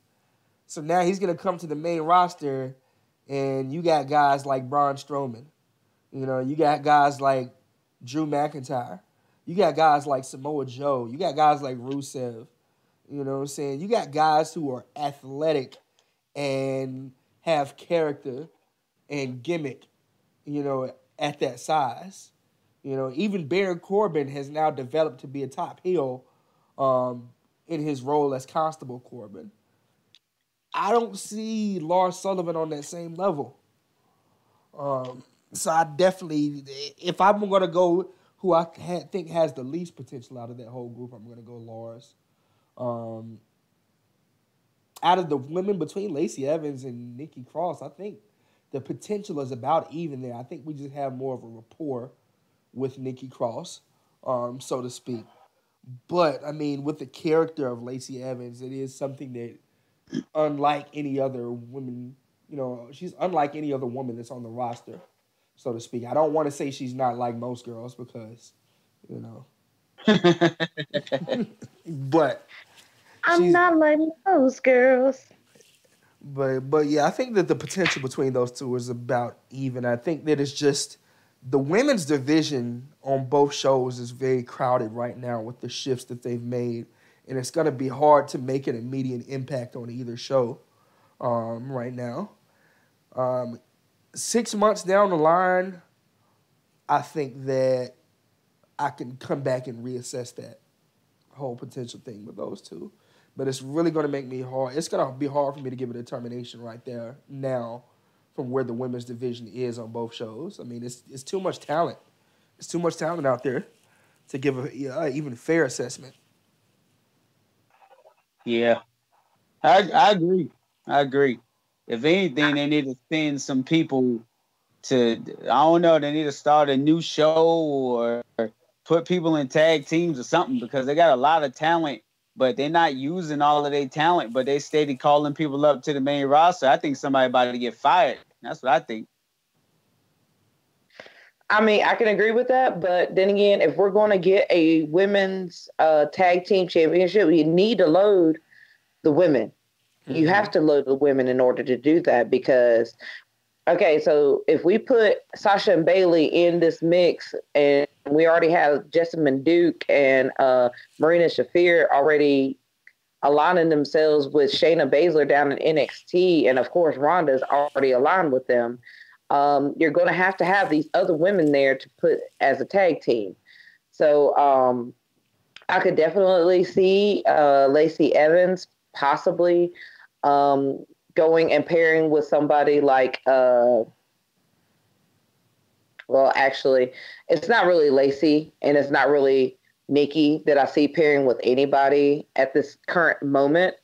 So now he's going to come to the main roster, and you got guys like Braun Strowman. You got guys like Drew McIntyre. You got guys like Samoa Joe. You got guys like Rusev. You know what I'm saying? You got guys who are athletic and have character and gimmick, at that size. Even Baron Corbin has now developed to be a top heel in his role as Constable Corbin. I don't see Lars Sullivan on that same level. So I definitely, if I'm going to go who I think has the least potential out of that whole group, I'm going to go Lars. Out of the women between Lacey Evans and Nikki Cross, I think the potential is about even there. I think we just have more of a rapport with Nikki Cross, so to speak. But, with the character of Lacey Evans, it is something that, unlike any other woman, she's unlike any other woman that's on the roster, so to speak. I don't want to say she's not like most girls because, but I'm not like most girls. But yeah, I think that the potential between those two is about even. I think that it's just the women's division on both shows is very crowded right now with the shifts that they've made, and it's going to be hard to make an immediate impact on either show right now. 6 months down the line, I think that I can come back and reassess that whole potential thing with those two. But it's really going to make me hard. It's going to be hard for me to give a determination right there now from where the women's division is on both shows. It's too much talent. It's too much talent out there to give a even fair assessment. Yeah, I agree. I agree. If anything, they need to send some people to, I don't know, they need to start a new show or put people in tag teams or something because they got a lot of talent, but they're not using all of their talent, but they steady calling people up to the main roster. I think somebody about to get fired. That's what I think. I can agree with that, but then again, if we're going to get a women's tag team championship, we need to load the women. Mm-hmm. You have to load the women in order to do that because, okay, so if we put Sasha and Bailey in this mix and we already have Jessamine Duke and Marina Shafir already aligning themselves with Shayna Baszler down in NXT, and of course Ronda's already aligned with them, you're going to have these other women there to put as a tag team. So I could definitely see Lacey Evans possibly going and pairing with somebody like, well, actually, it's not really Lacey and it's not really Nikki that I see pairing with anybody at this current moment.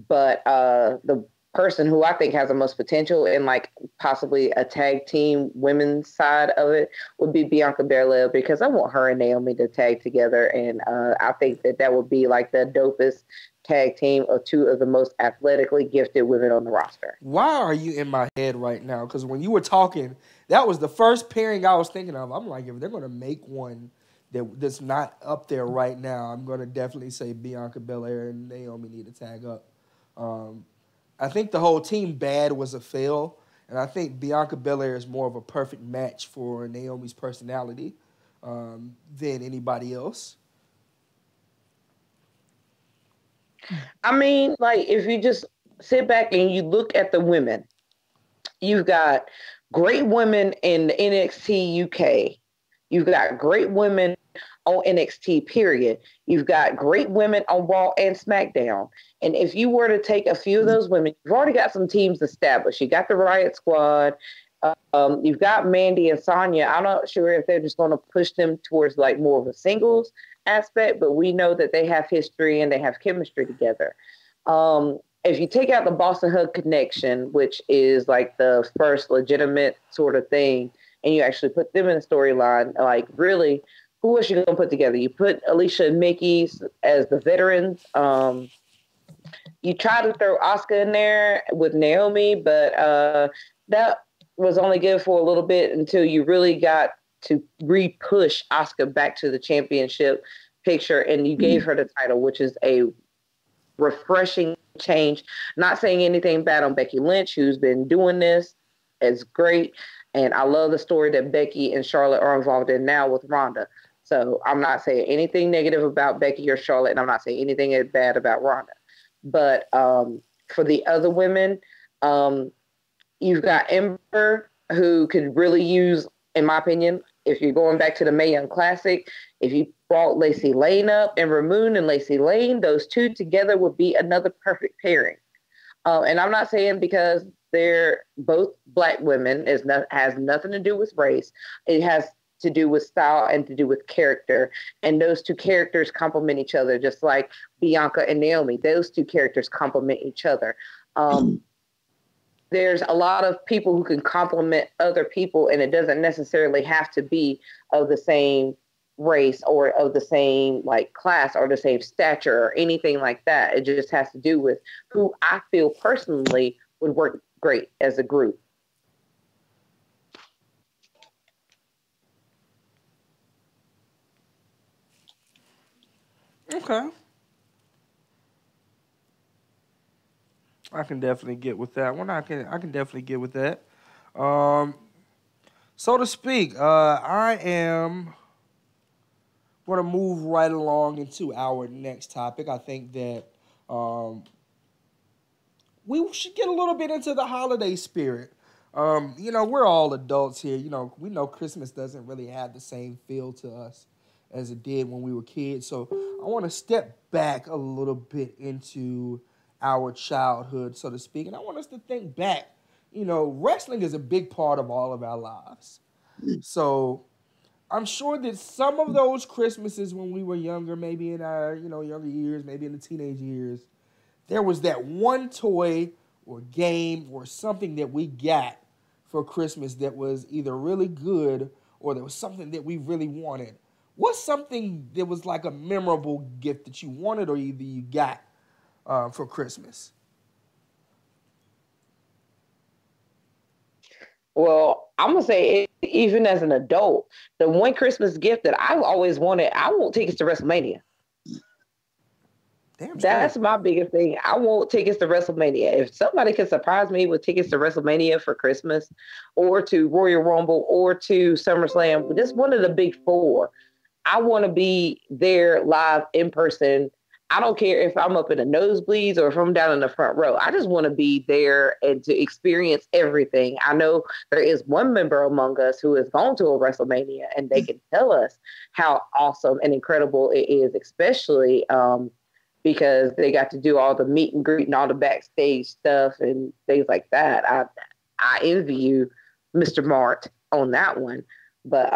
But the person who I think has the most potential in like possibly a tag team women's side of it would be Bianca Belair because I want her and Naomi to tag together. And I think that would be like the dopest tag team of two of the most athletically gifted women on the roster. Why are you in my head right now? Because when you were talking, that was the first pairing I was thinking of. I'm like, if they're going to make one that's not up there right now, I'm going to definitely say Bianca Belair and Naomi need to tag up. I think the whole Team Bad was a fail, and I think Bianca Belair is more of a perfect match for Naomi's personality than anybody else. I mean, like, if you just sit back and you look at the women, you've got great women in NXT UK. You've got great women on NXT, period. You've got great women on Raw and SmackDown. And if you were to take a few of those women, you've already got some teams established. You got the Riot Squad. You've got Mandy and Sonya. I'm not sure if they're just going to push them towards like more of a singles aspect, but we know that they have history and they have chemistry together. If you take out the Boston Hug connection, which is like the first legitimate sort of thing, and you actually put them in a storyline, like really, who else you gonna put together? You put Alicia and Mickey as the veterans. You try to throw Asuka in there with Naomi, but that was only good for a little bit until you really got to re-push Asuka back to the championship picture, and you gave her the title, which is a refreshing change. Not saying anything bad on Becky Lynch, who's been doing this. It's great. And I love the story that Becky and Charlotte are involved in now with Ronda. So I'm not saying anything negative about Becky or Charlotte, and I'm not saying anything bad about Ronda. But for the other women, you've got Ember, who could really use, in my opinion, if you're going back to the Mae Young Classic, if you brought Lacey Lane up, Ember Moon and Lacey Lane, those two together would be another perfect pairing. And I'm not saying because they're both Black women, has nothing to do with race. It has to do with style and to do with character. And those two characters complement each other, just like Bianca and Naomi. Those two characters complement each other. There's a lot of people who can complement other people, and it doesn't necessarily have to be of the same race or of the same like class or the same stature or anything like that. It just has to do with who I feel personally would work great as a group. Okay. I can definitely get with that one. I can definitely get with that. Um, so to speak, I am going to move right along into our next topic. I think that we should get a little bit into the holiday spirit. We're all adults here. We know Christmas doesn't really have the same feel to us as it did when we were kids. So I want to step back a little bit into our childhood, so to speak. And I want us to think back. Wrestling is a big part of all of our lives. So I'm sure that some of those Christmases when we were younger, maybe in our, younger years, maybe in the teenage years, there was that one toy or game or something that we got for Christmas that was either really good or there was something that we really wanted. What's something that was like a memorable gift that you wanted or either you got for Christmas? Well, I'm gonna say even as an adult, the one Christmas gift that I've always wanted, I want tickets to WrestleMania. Damn straight. That's my biggest thing. I want tickets to WrestleMania. If somebody can surprise me with tickets to WrestleMania for Christmas or to Royal Rumble or to SummerSlam, just one of the big four, I want to be there live in person. I don't care if I'm up in the nosebleeds or if I'm down in the front row. I just want to be there and to experience everything. I know there is one member among us who has gone to a WrestleMania and they can tell us how awesome and incredible it is, especially because they got to do all the meet and greet and all the backstage stuff and things like that. I envy you, Mr. Mart, on that one. But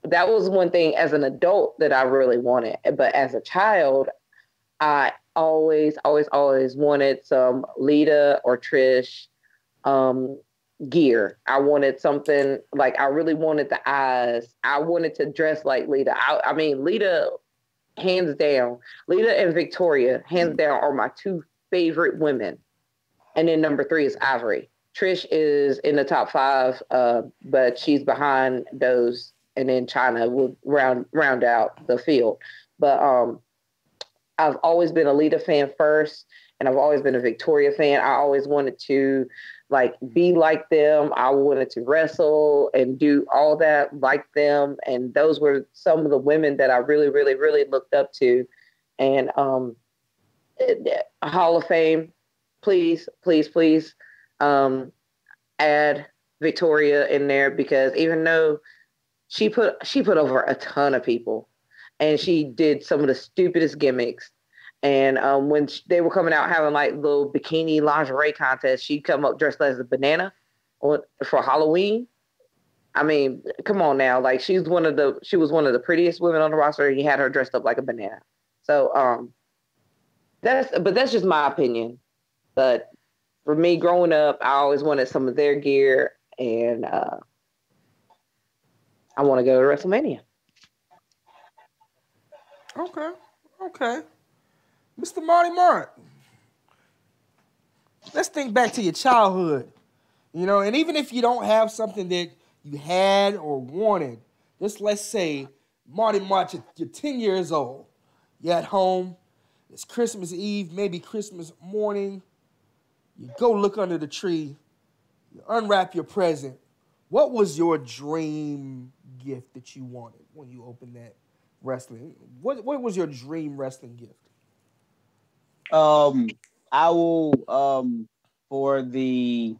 that was one thing as an adult that I really wanted. But as a child, I always wanted some Lita or Trish gear. I wanted something like, I really wanted the eyes. I wanted to dress like Lita. I mean, Lita, hands down, Lita and Victoria, hands down, are my two favorite women. And then number 3 is Ivory. Trish is in the top 5, but she's behind those. And then China will round out the field. But I've always been a Lita fan first, and I've always been a Victoria fan. I always wanted to be like them. I wanted to wrestle and do all that like them. And those were some of the women that I really, really, really looked up to. And Hall of Fame, please, please, please add Victoria in there because even though she put over a ton of people, and she did some of the stupidest gimmicks. And when they were coming out having like little bikini lingerie contests, she'd come up dressed as a banana for Halloween. I mean, come on now, like she was one of the prettiest women on the roster, and you had her dressed up like a banana. So that's just my opinion. But for me, growing up, I always wanted some of their gear, and I want to go to WrestleMania. Okay, okay. Mr. Marty Mark, let's think back to your childhood. And even if you don't have something that you had or wanted, just let's say, Marty March, you're 10 years old. You're at home. It's Christmas Eve, maybe Christmas morning. You go look under the tree. You unwrap your present. What was your dream gift that you wanted when you opened that wrestling? What was your dream wrestling gift? I will for the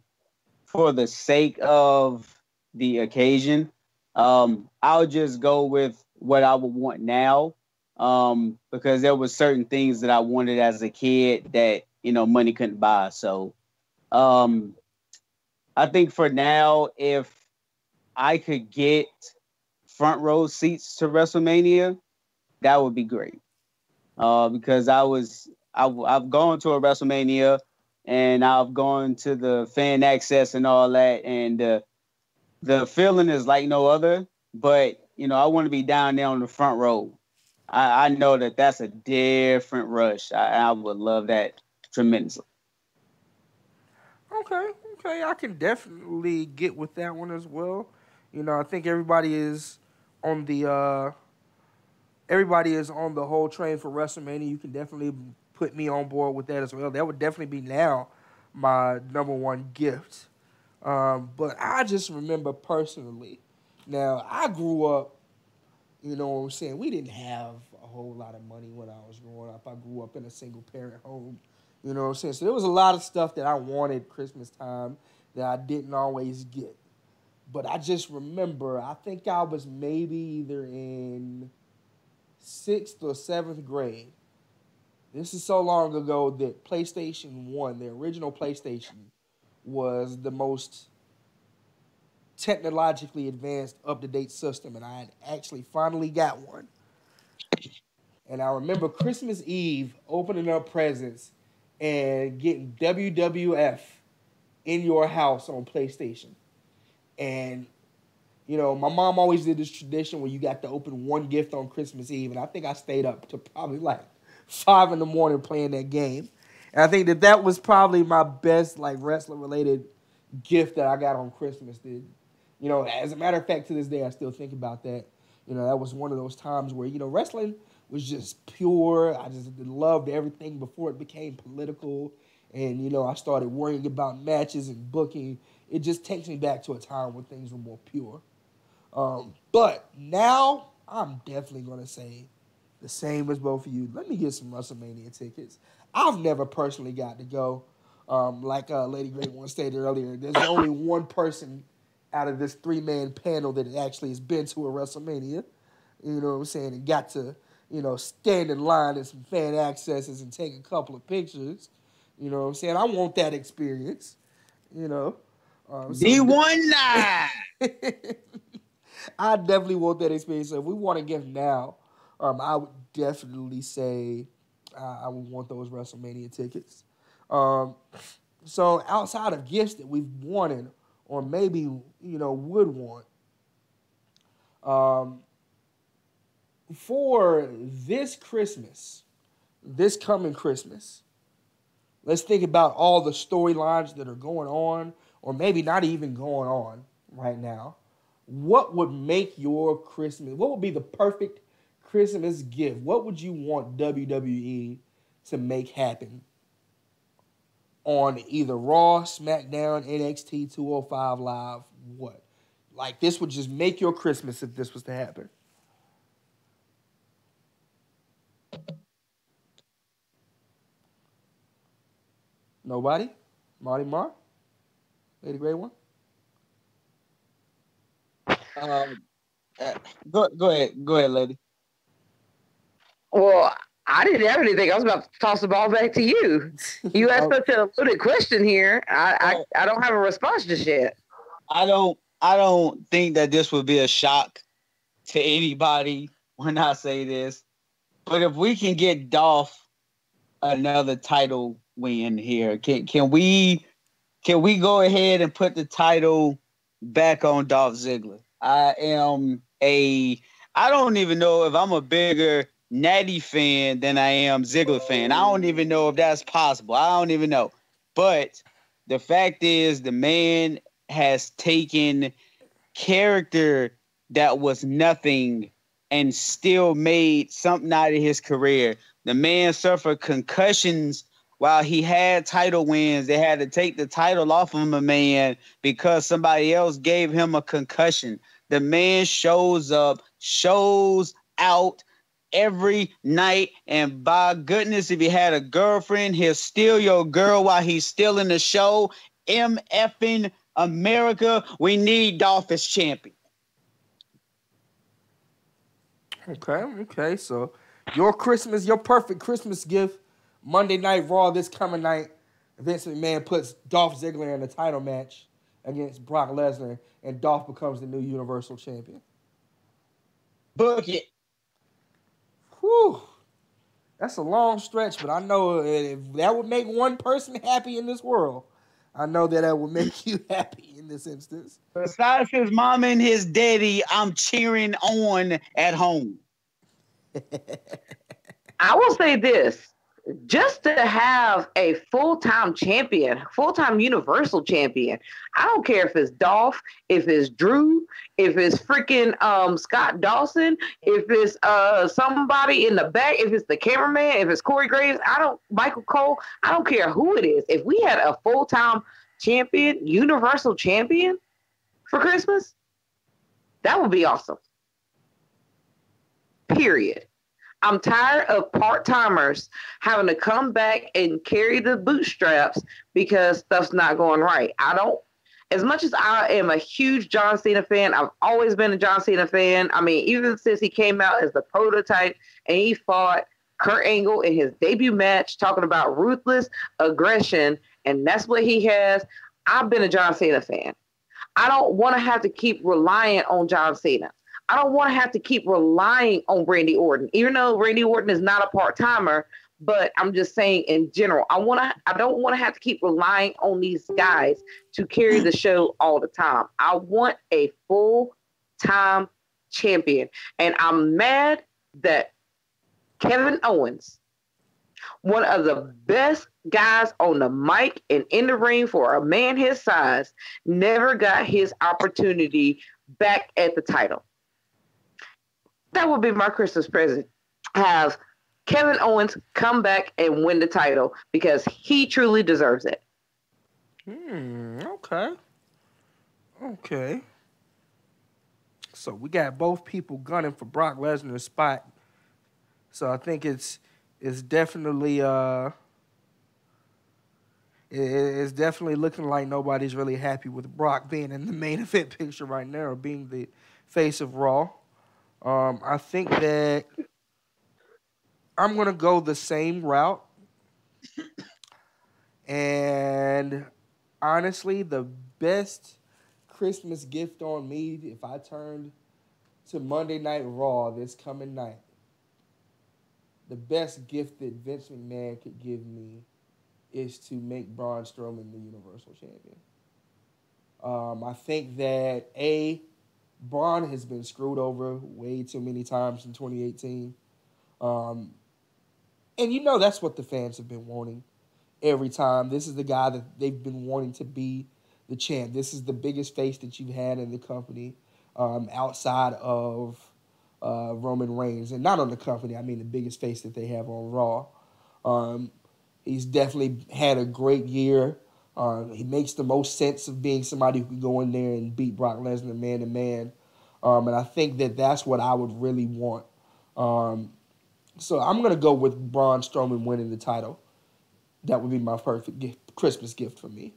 for the sake of the occasion, I'll just go with what I would want now. Because there were certain things that I wanted as a kid that money couldn't buy. So um, I think for now, if I could get front row seats to WrestleMania, that would be great. Because I've gone to a WrestleMania and I've gone to the fan access and all that, and the feeling is like no other. But I want to be down there on the front row. I know that that's a different rush. I would love that tremendously. Okay, okay, I can definitely get with that one as well. I think on the everybody is on the whole train for WrestleMania. You can definitely put me on board with that as well. That would definitely be now my number one gift. But I just remember personally. Now I grew up. You know what I'm saying? We didn't have a whole lot of money when I was growing up. I grew up in a single parent home. You know what I'm saying? So there was a lot of stuff that I wanted Christmas time that I didn't always get. But I just remember, I think I was maybe either in sixth or seventh grade. This is so long ago that PlayStation 1, the original PlayStation, was the most technologically advanced, up to date system, and I had actually finally got one. And I remember Christmas Eve opening up presents and getting WWF in your house on PlayStation. And, my mom always did this tradition where you got to open one gift on Christmas Eve. And I think I stayed up to probably like 5 in the morning playing that game. And I think that was probably my best, like, wrestling related gift that I got on Christmas. As a matter of fact, to this day, I still think about that. That was one of those times where, wrestling was just pure. I just loved everything before it became political. And, I started worrying about matches and booking. It just takes me back to a time when things were more pure. But now, I'm definitely going to say the same as both of you. Let me get some WrestleMania tickets. I've never personally got to go. Like Lady Great One stated earlier, there's only one person out of this 3-man panel that actually has been to a WrestleMania. You know what I'm saying? And got to, stand in line at some fan accesses and take a couple of pictures. You know what I'm saying? I want that experience. You know. D1 Live. I definitely want that experience. So if we want to give now, I would definitely say I would want those WrestleMania tickets. So outside of gifts that we've wanted or maybe would want, for this Christmas, this coming Christmas, let's think about all the storylines that are going on, or maybe not even going on right now. What would make your Christmas? What would be the perfect Christmas gift? What would you want WWE to make happen on either Raw, SmackDown, NXT 205 Live? What? Like, this would just make your Christmas if this was to happen. Nobody? Marty Mark? Lady Grey One? Um, go ahead, lady. Well, I didn't have anything. I was about to toss the ball back to you. You asked Oh, such a loaded question here. I don't have a response just yet. I don't think that this would be a shock to anybody when I say this. But if we can get Dolph another title win here, can we go ahead and put the title back on Dolph Ziggler? I don't even know if I'm a bigger Natty fan than I am Ziggler fan. I don't even know if that's possible. I don't even know. But the fact is, the man has taken character that was nothing and still made something out of his career. The man suffered concussions while he had title wins. They had to take the title off of a man because somebody else gave him a concussion. The man shows up, shows out every night, and by goodness, if he had a girlfriend, he'll steal your girl while he's still in the show. MFing America, we need Dolph as champion. okay. So your perfect Christmas gift, Monday Night Raw this coming night. Vince McMahon puts Dolph Ziggler in a title match against Brock Lesnar, and Dolph becomes the new Universal Champion. Book it. Whew. That's a long stretch, but I know if that would make one person happy in this world, I know that would make you happy in this instance. Besides his mom and his daddy, I'm cheering on at home. I will say this. Just to have a full-time champion, full-time universal champion. I don't care if it's Dolph, if it's Drew, if it's freaking Scott Dawson, if it's somebody in the back, if it's the cameraman, if it's Corey Graves, Michael Cole, I don't care who it is. If we had a full-time champion, universal champion for Christmas, that would be awesome. Period. I'm tired of part-timers having to come back and carry the bootstraps because stuff's not going right. As much as I am a huge John Cena fan, I've always been a John Cena fan. I mean, even since he came out as the prototype and he fought Kurt Angle in his debut match, talking about ruthless aggression, and that's what he has. I've been a John Cena fan. I don't want to have to keep relying on John Cena. I don't want to have to keep relying on Randy Orton, even though Randy Orton is not a part-timer, but I'm just saying in general, I don't want to have to keep relying on these guys to carry the show all the time. I want a full-time champion. And I'm mad that Kevin Owens, one of the best guys on the mic and in the ring for a man his size, never got his opportunity back at the title. That would be my Christmas present. Have Kevin Owens come back and win the title because he truly deserves it. Okay. So we got both people gunning for Brock Lesnar's spot. So I think it's definitely it's definitely looking like nobody's really happy with Brock being in the main event picture right now or being the face of Raw. I think that I'm going to go the same route. And honestly, the best Christmas gift on me, if I turned to Monday Night Raw this coming night, the best gift that Vince McMahon could give me is to make Braun Strowman the Universal Champion. I think that, Braun has been screwed over way too many times in 2018. And that's what the fans have been wanting every time. This is the guy that they've been wanting to be the champ. This is the biggest face that you've had in the company outside of Roman Reigns. And not on the company, I mean the biggest face that they have on Raw. He's definitely had a great year. He makes the most sense of being somebody who can go in there and beat Brock Lesnar man to man. And I think that that's what I would really want. So I'm going to go with Braun Strowman winning the title. That would be my perfect Christmas gift for me.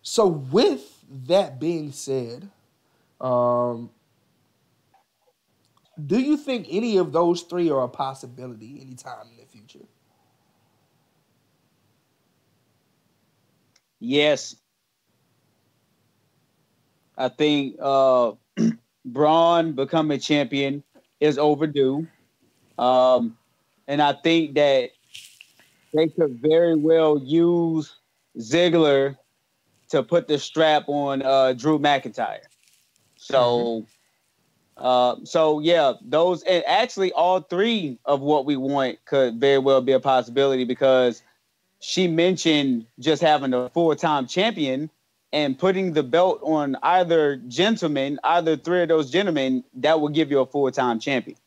So with that being said, um, do you think any of those three are a possibility anytime in the future? Yes, I think Braun becoming champion is overdue. Um, and I think that they could very well use Ziggler to put the strap on Drew McIntyre. Mm-hmm. So yeah, those and actually all three of what we want could very well be a possibility because she mentioned just having a full-time champion and putting the belt on either three of those gentlemen, that will give you a full-time champion.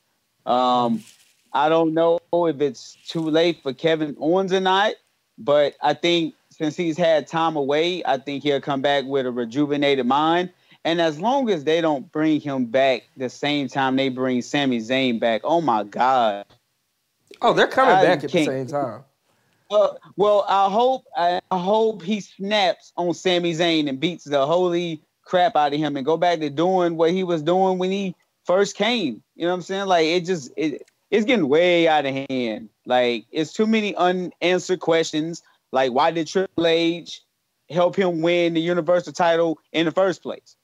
Um, I don't know if it's too late for Kevin Owens or not, but I think since he's had time away, I think he'll come back with a rejuvenated mind. And as long as they don't bring him back the same time they bring Sami Zayn back, oh my God, Oh, they're coming I back at the can't. same time. Well, I hope he snaps on Sami Zayn and beats the holy crap out of him and go back to doing what he was doing when he first came. You know what I'm saying? Like it's getting way out of hand. Like it's too many unanswered questions. Like why did Triple H help him win the Universal title in the first place?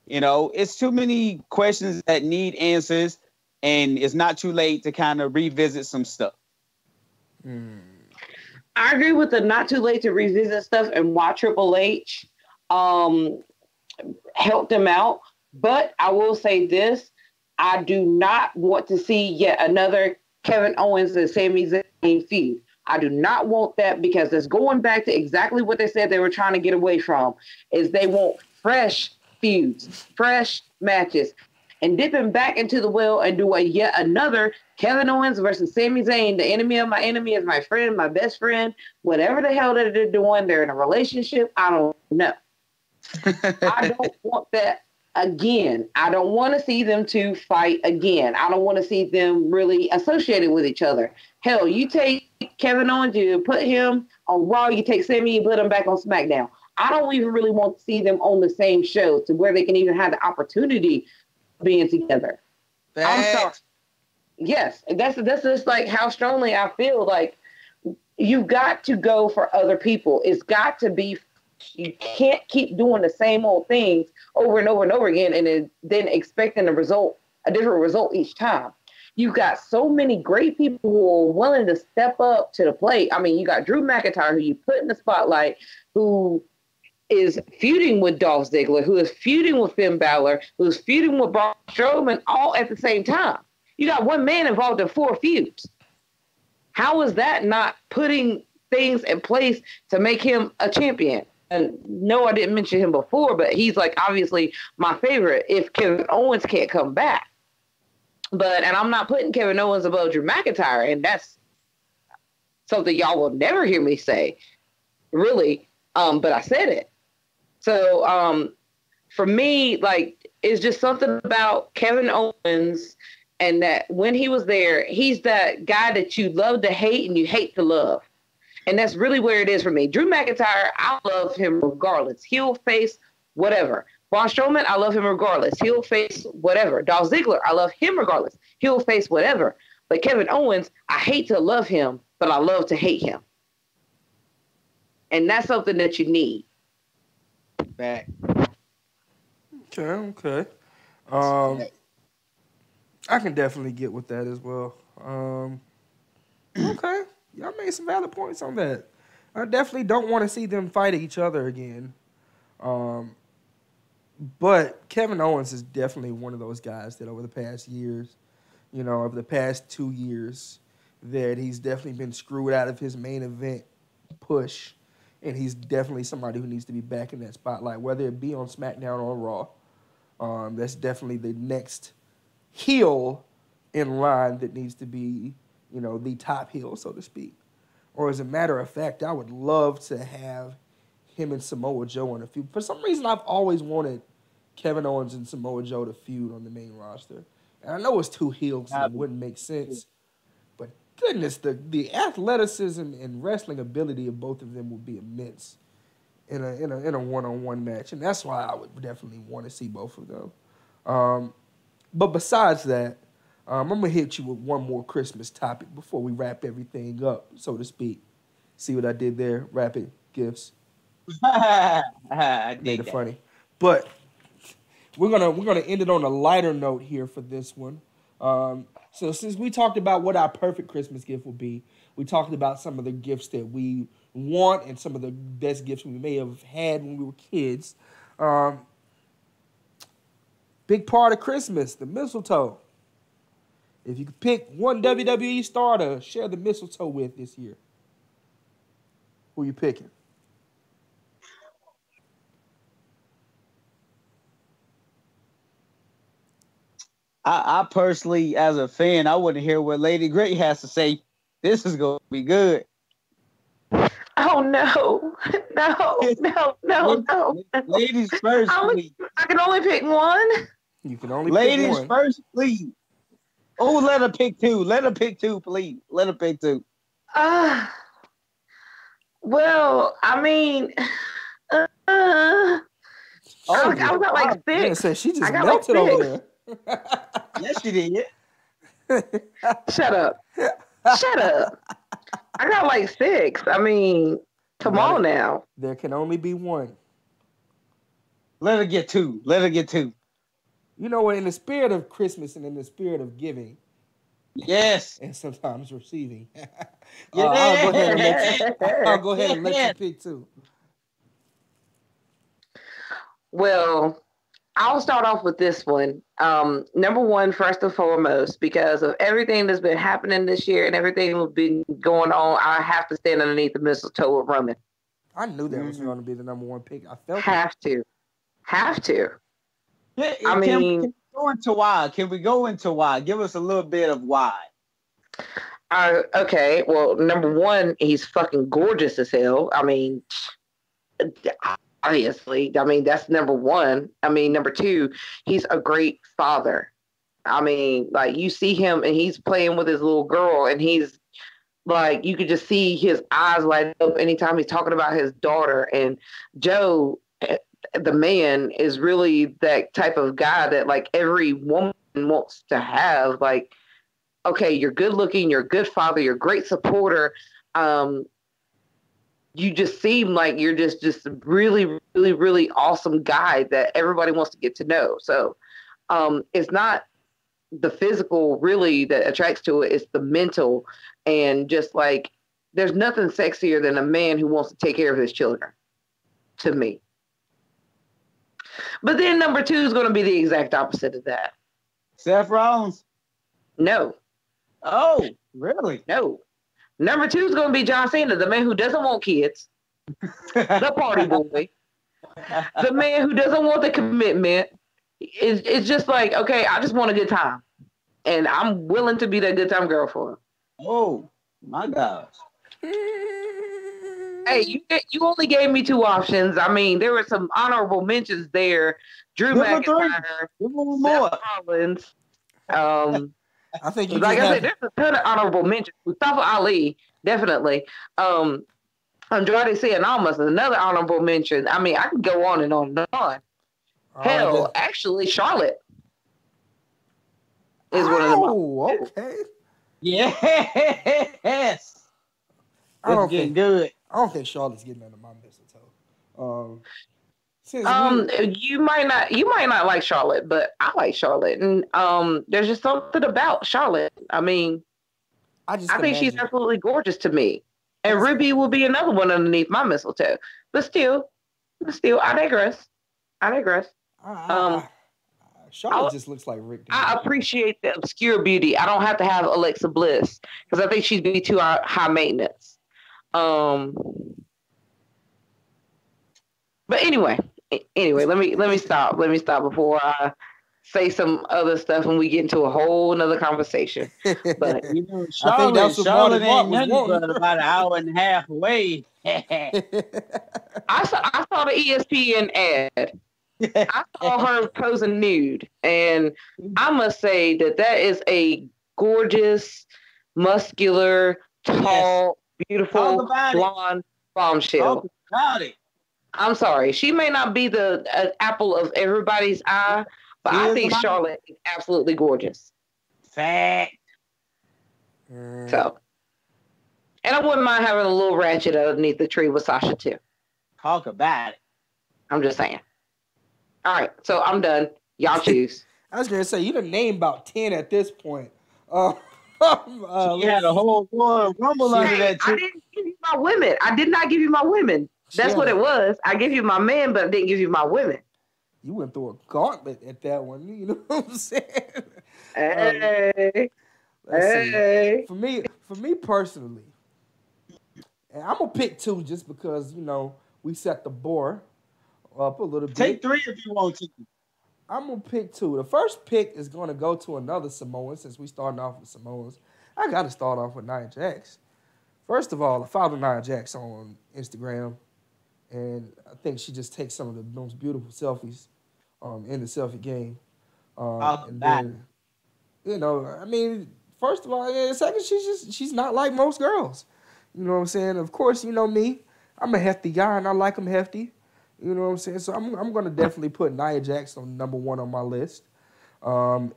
You know, it's too many questions that need answers, and it's not too late to kind of revisit some stuff. I agree with the not too late to revisit stuff and why Triple H um, helped him out. But I will say this: I do not want to see yet another Kevin Owens and Sami Zayn feud. I do not want that because it's going back to exactly what they said they were trying to get away from. Is they want fresh feuds, fresh matches, and dipping back into the well and do a yet another Kevin Owens versus Sami Zayn. The enemy of my enemy is my friend, my best friend. Whatever the hell that they're doing, they're in a relationship. I don't know. I don't want that again. I don't want to see them two fight again. I don't want to see them really associated with each other. Hell, you take Kevin Owens, you put him on Raw, you take Sami, you put him back on SmackDown. I don't even really want to see them on the same show to where they can even have the opportunity of being together. I'm sorry. Yes, that's just like how strongly I feel. Like you got to go for other people. It's got to be. You can't keep doing the same old things over and over and over again, and then expecting a different result each time. You got so many great people who are willing to step up to the plate. I mean, you got Drew McIntyre, who you put in the spotlight, who is feuding with Dolph Ziggler, who is feuding with Finn Balor, who is feuding with Braun Strowman, all at the same time. You got one man involved in 4 feuds. How is that not putting things in place to make him a champion? And no, I didn't mention him before, but he's like obviously my favorite if Kevin Owens can't come back. And I'm not putting Kevin Owens above Drew McIntyre, and that's something y'all will never hear me say, really. But I said it. So for me, like it's just something about Kevin Owens, and that when he was there, he's that guy that you love to hate and you hate to love. And that's really where it is for me. Drew McIntyre, I love him regardless. He'll face whatever. Braun Strowman, I love him regardless. He'll face whatever. Dolph Ziggler, I love him regardless. He'll face whatever. But Kevin Owens, I hate to love him, but I love to hate him. And that's something that you need. Back. Okay. I can definitely get with that as well. Okay. Y'all made some valid points on that. I definitely don't want to see them fight each other again. But Kevin Owens is definitely one of those guys that over the past years, over the past 2 years, that he's definitely been screwed out of his main event push. And he's definitely somebody who needs to be back in that spotlight, whether it be on SmackDown or Raw. That's definitely the next heel in line that needs to be, the top heel, so to speak. Or as a matter of fact, I would love to have him and Samoa Joe on a feud. For some reason, I've always wanted Kevin Owens and Samoa Joe to feud on the main roster. And I know it's 2 heels and it wouldn't make sense. But goodness, the athleticism and wrestling ability of both of them would be immense. in a one-on-one match, and that's why I would definitely want to see both of them. But besides that, I'm gonna hit you with one more Christmas topic before we wrap everything up, so to speak. See what I did there? Rapid gifts. I Made did it that. funny, but we're gonna end it on a lighter note here for this one. So since we talked about what our perfect Christmas gift would be, we talked about some of the gifts that we want and some of the best gifts we may have had when we were kids. Um, Big part of Christmas, the mistletoe. If you could pick one WWE star to share the mistletoe with this year, who you picking? I personally, as a fan, I want to hear what Lady Great has to say. This is gonna be good. Oh no, no. Ladies first, please. I can only pick one. You can only pick Ladies one. first, please. Oh, let her pick two. Let her pick two, please. Let her pick two. Well, I mean, I was at like Yeah, 6. so she just I got melted like over there. Yes, she did. Shut up. Shut up. I got like 6. I mean, come on now. There can only be one. Let her get two. Let her get two. You know what? In the spirit of Christmas and in the spirit of giving, Yes. and sometimes receiving, Yeah. I'll go ahead and let you pick two. Well, I'll start off with this one. Number one, first and foremost, because of everything that's been happening this year and everything that's been going on, I have to stand underneath the mistletoe with Roman. I knew that was going to be the number one pick. I felt Have to. Yeah, I mean, can we go into why? Can we go into why? Give us a little bit of why. okay. Well, number one, he's fucking gorgeous as hell. I mean, obviously. I mean, that's number one. I mean, number two, he's a great father. I mean, like you see him and he's playing with his little girl and he's like, you could just see his eyes light up anytime he's talking about his daughter. And Joe, the man, is really that type of guy that like every woman wants to have. Like, okay, you're good looking, you're a good father, you're a great supporter. You just seem like you're just really, really, really awesome guy that everybody wants to get to know. So it's not the physical really that attracts to it, it's the mental. And just like there's nothing sexier than a man who wants to take care of his children, to me. But then number two is going to be the exact opposite of that. Seth Rollins? No. Oh, really? No. Number two is going to be John Cena, the man who doesn't want kids, the party boy, the man who doesn't want the commitment. It's just like, okay, I just want a good time. And I'm willing to be that good time girl for him. Oh, my gosh. Hey, you only gave me 2 options. I mean, there were some honorable mentions there. Drew McIntyre, Seth Rollins. I think you like I said, there's a ton of honorable mentions. Mustafa Ali, definitely. Andrade Cien Almas is another honorable mention. I mean, I can go on and on and on. Hell, actually, Charlotte is one of them. Oh, okay. Yes. It's getting good. I don't think Charlotte's getting under my mistletoe. You might not like Charlotte, but I like Charlotte, and there's just something about Charlotte. I mean, I think she's absolutely gorgeous to me, and Ruby will be another one underneath my mistletoe. But still, I digress. Charlotte just looks like Rick. I appreciate the obscure beauty. I don't have to have Alexa Bliss because I think she'd be too high maintenance. But anyway, let me stop. Let me stop before I say some other stuff and we get into a whole nother conversation. But Charlotte ain't nothing but about an hour and a half away. I saw the ESPN ad. I saw her posing nude, and I must say that is a gorgeous, muscular, tall, beautiful, blonde bombshell. Talk about it. I'm sorry. She may not be the apple of everybody's eye, but I think Charlotte is absolutely gorgeous. Fact. So, and I wouldn't mind having a little ratchet underneath the tree with Sasha too. Talk about it. I'm just saying. All right, so I'm done. Y'all choose. I was gonna say you done named about 10 at this point. She had a whole Royal Rumble under that tree. I didn't give you my women. I did not give you my women. That's what it was. I gave you my men, but I didn't give you my women. You went through a gauntlet at that one. You know what I'm saying? Hey. For me personally, and I'm gonna pick 2 just because we set the bar up a little bit. Take 3 if you want to. I'm gonna pick 2. The first pick is gonna go to another Samoan since we starting off with Samoans. I gotta start off with Nia Jax. First of all, I follow Nia Jax on Instagram, and I think she just takes some of the most beautiful selfies in the selfie game. And then, first of all, and second, she's not like most girls. You know what I'm saying? Of course, you know me. I'm a hefty guy, and I like them hefty. You know what I'm saying? So I'm going to definitely put Nia Jax on number 1 on my list. You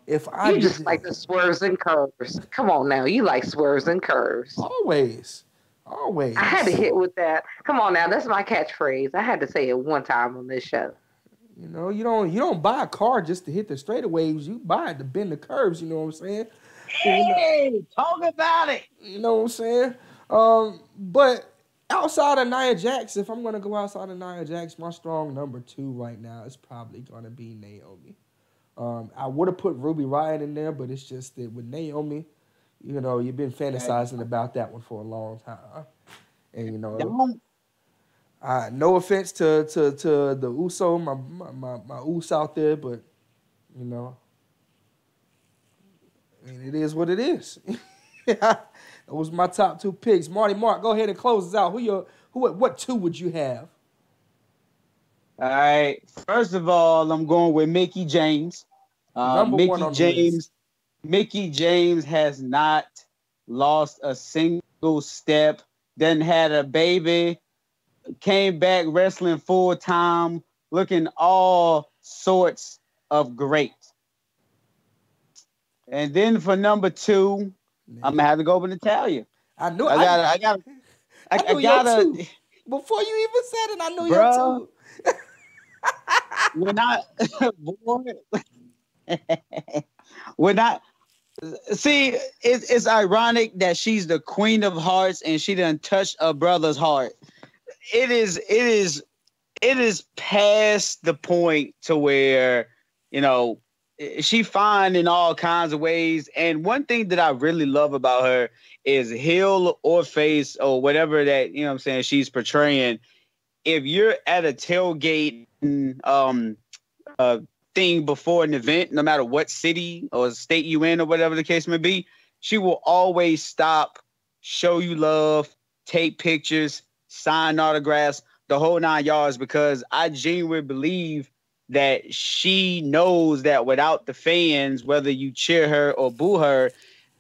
just like the swerves and curves. Come on now. You like swerves and curves. Always. I had to hit with that. Come on now. That's my catchphrase. I had to say it one time on this show. You don't buy a car just to hit the straightaways. You buy it to bend the curves. You know what I'm saying? Hey, talk about it. You know what I'm saying? But outside of Nia Jax, if I'm going to go outside of Nia Jax, my strong number 2 right now is probably going to be Naomi. I would have put Ruby Riott in there, but it's just that with Naomi, you've been fantasizing about that one for a long time. And, no offense to the Uso, my Us out there, but, it is what it is. Those are my top 2 picks. Mark, go ahead and close us out. What 2 would you have? All right. First of all, I'm going with Mickie James. Number 1 on the list. Mickie James has not lost a single step. Then had a baby. Came back wrestling full time, looking all sorts of great. And then for number 2, I'm gonna have to go with Natalya. I knew. I gotta. Before you even said it, I knew you too. We're not. See, it's ironic that she's the Queen of Hearts and she done touched a brother's heart. It is past the point to where she fine in all kinds of ways. And one thing that I really love about her is heel or face or whatever that, she's portraying. If you're at a tailgate thing before an event, no matter what city or state you in or whatever the case may be, she will always stop, show you love, take pictures, sign autographs, the whole 9 yards, because I genuinely believe that she knows that without the fans, whether you cheer her or boo her,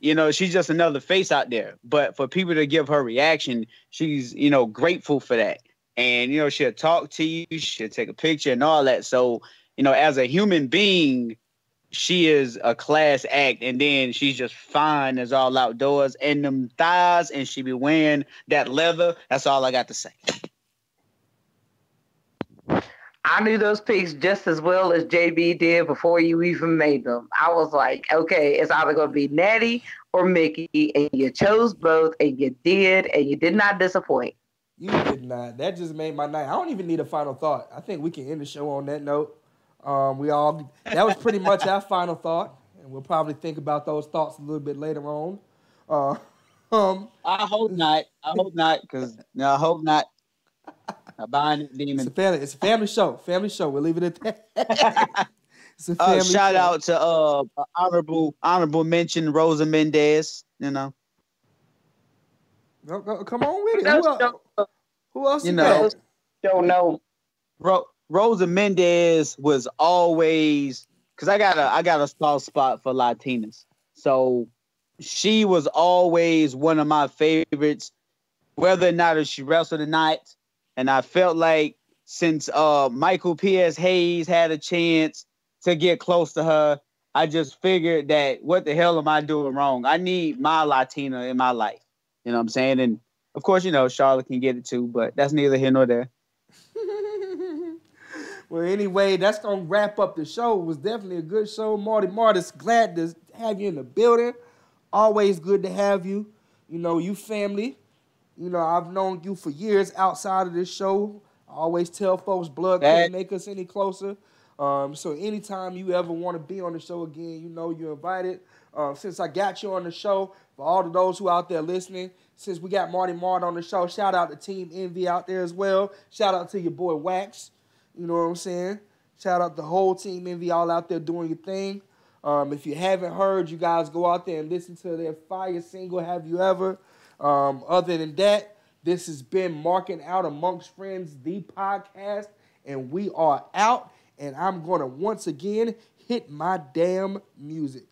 she's just another face out there. But for people to give her reaction, she's, grateful for that. And, she'll talk to you, she'll take a picture and all that. So, as a human being, she is a class act. And then she's just fine as all outdoors. And them thighs, and she be wearing that leather. That's all I got to say. I knew those picks just as well as JB did before you even made them. I was like, okay, it's either going to be Natty or Mickie, and you chose both, and you did not disappoint. You did not. That just made my night. I don't even need a final thought. I think we can end the show on that note. That was pretty much our final thought, and we'll probably think about those thoughts a little bit later on. I hope not. Because I hope not. I'm buying it, demon. It's a family show. We'll leave it at that. It's a family shout show. out to honorable mention Rosa Mendez. Come on with it. Who else? Don't know. Rosa Mendez was always, because I got a soft spot for Latinas, so she was always one of my favorites, whether or not she wrestled or not. And I felt like since Michael P.S. Hayes had a chance to get close to her, I just figured that what the hell am I doing wrong? I need my Latina in my life. You know what I'm saying? And of course, Charlotte can get it too, but that's neither here nor there. Well, anyway, that's going to wrap up the show. It was definitely a good show. Marty's glad to have you in the building. Always good to have you. You family. I've known you for years outside of this show. I always tell folks blood couldn't make us any closer. So anytime you ever want to be on the show again, you're invited. Since I got you on the show, for all of those who out there listening, since we got Marty Mart on the show, shout out to Team Envy out there as well. Shout out to your boy Wax. You know what I'm saying? Shout out the whole Team Envy, all out there doing your thing. If you haven't heard, you guys go out there and listen to their fire single, Have You Ever? Other than that, this has been Marking Out Amongst Friends, the podcast, and we are out. And I'm going to once again hit my damn music.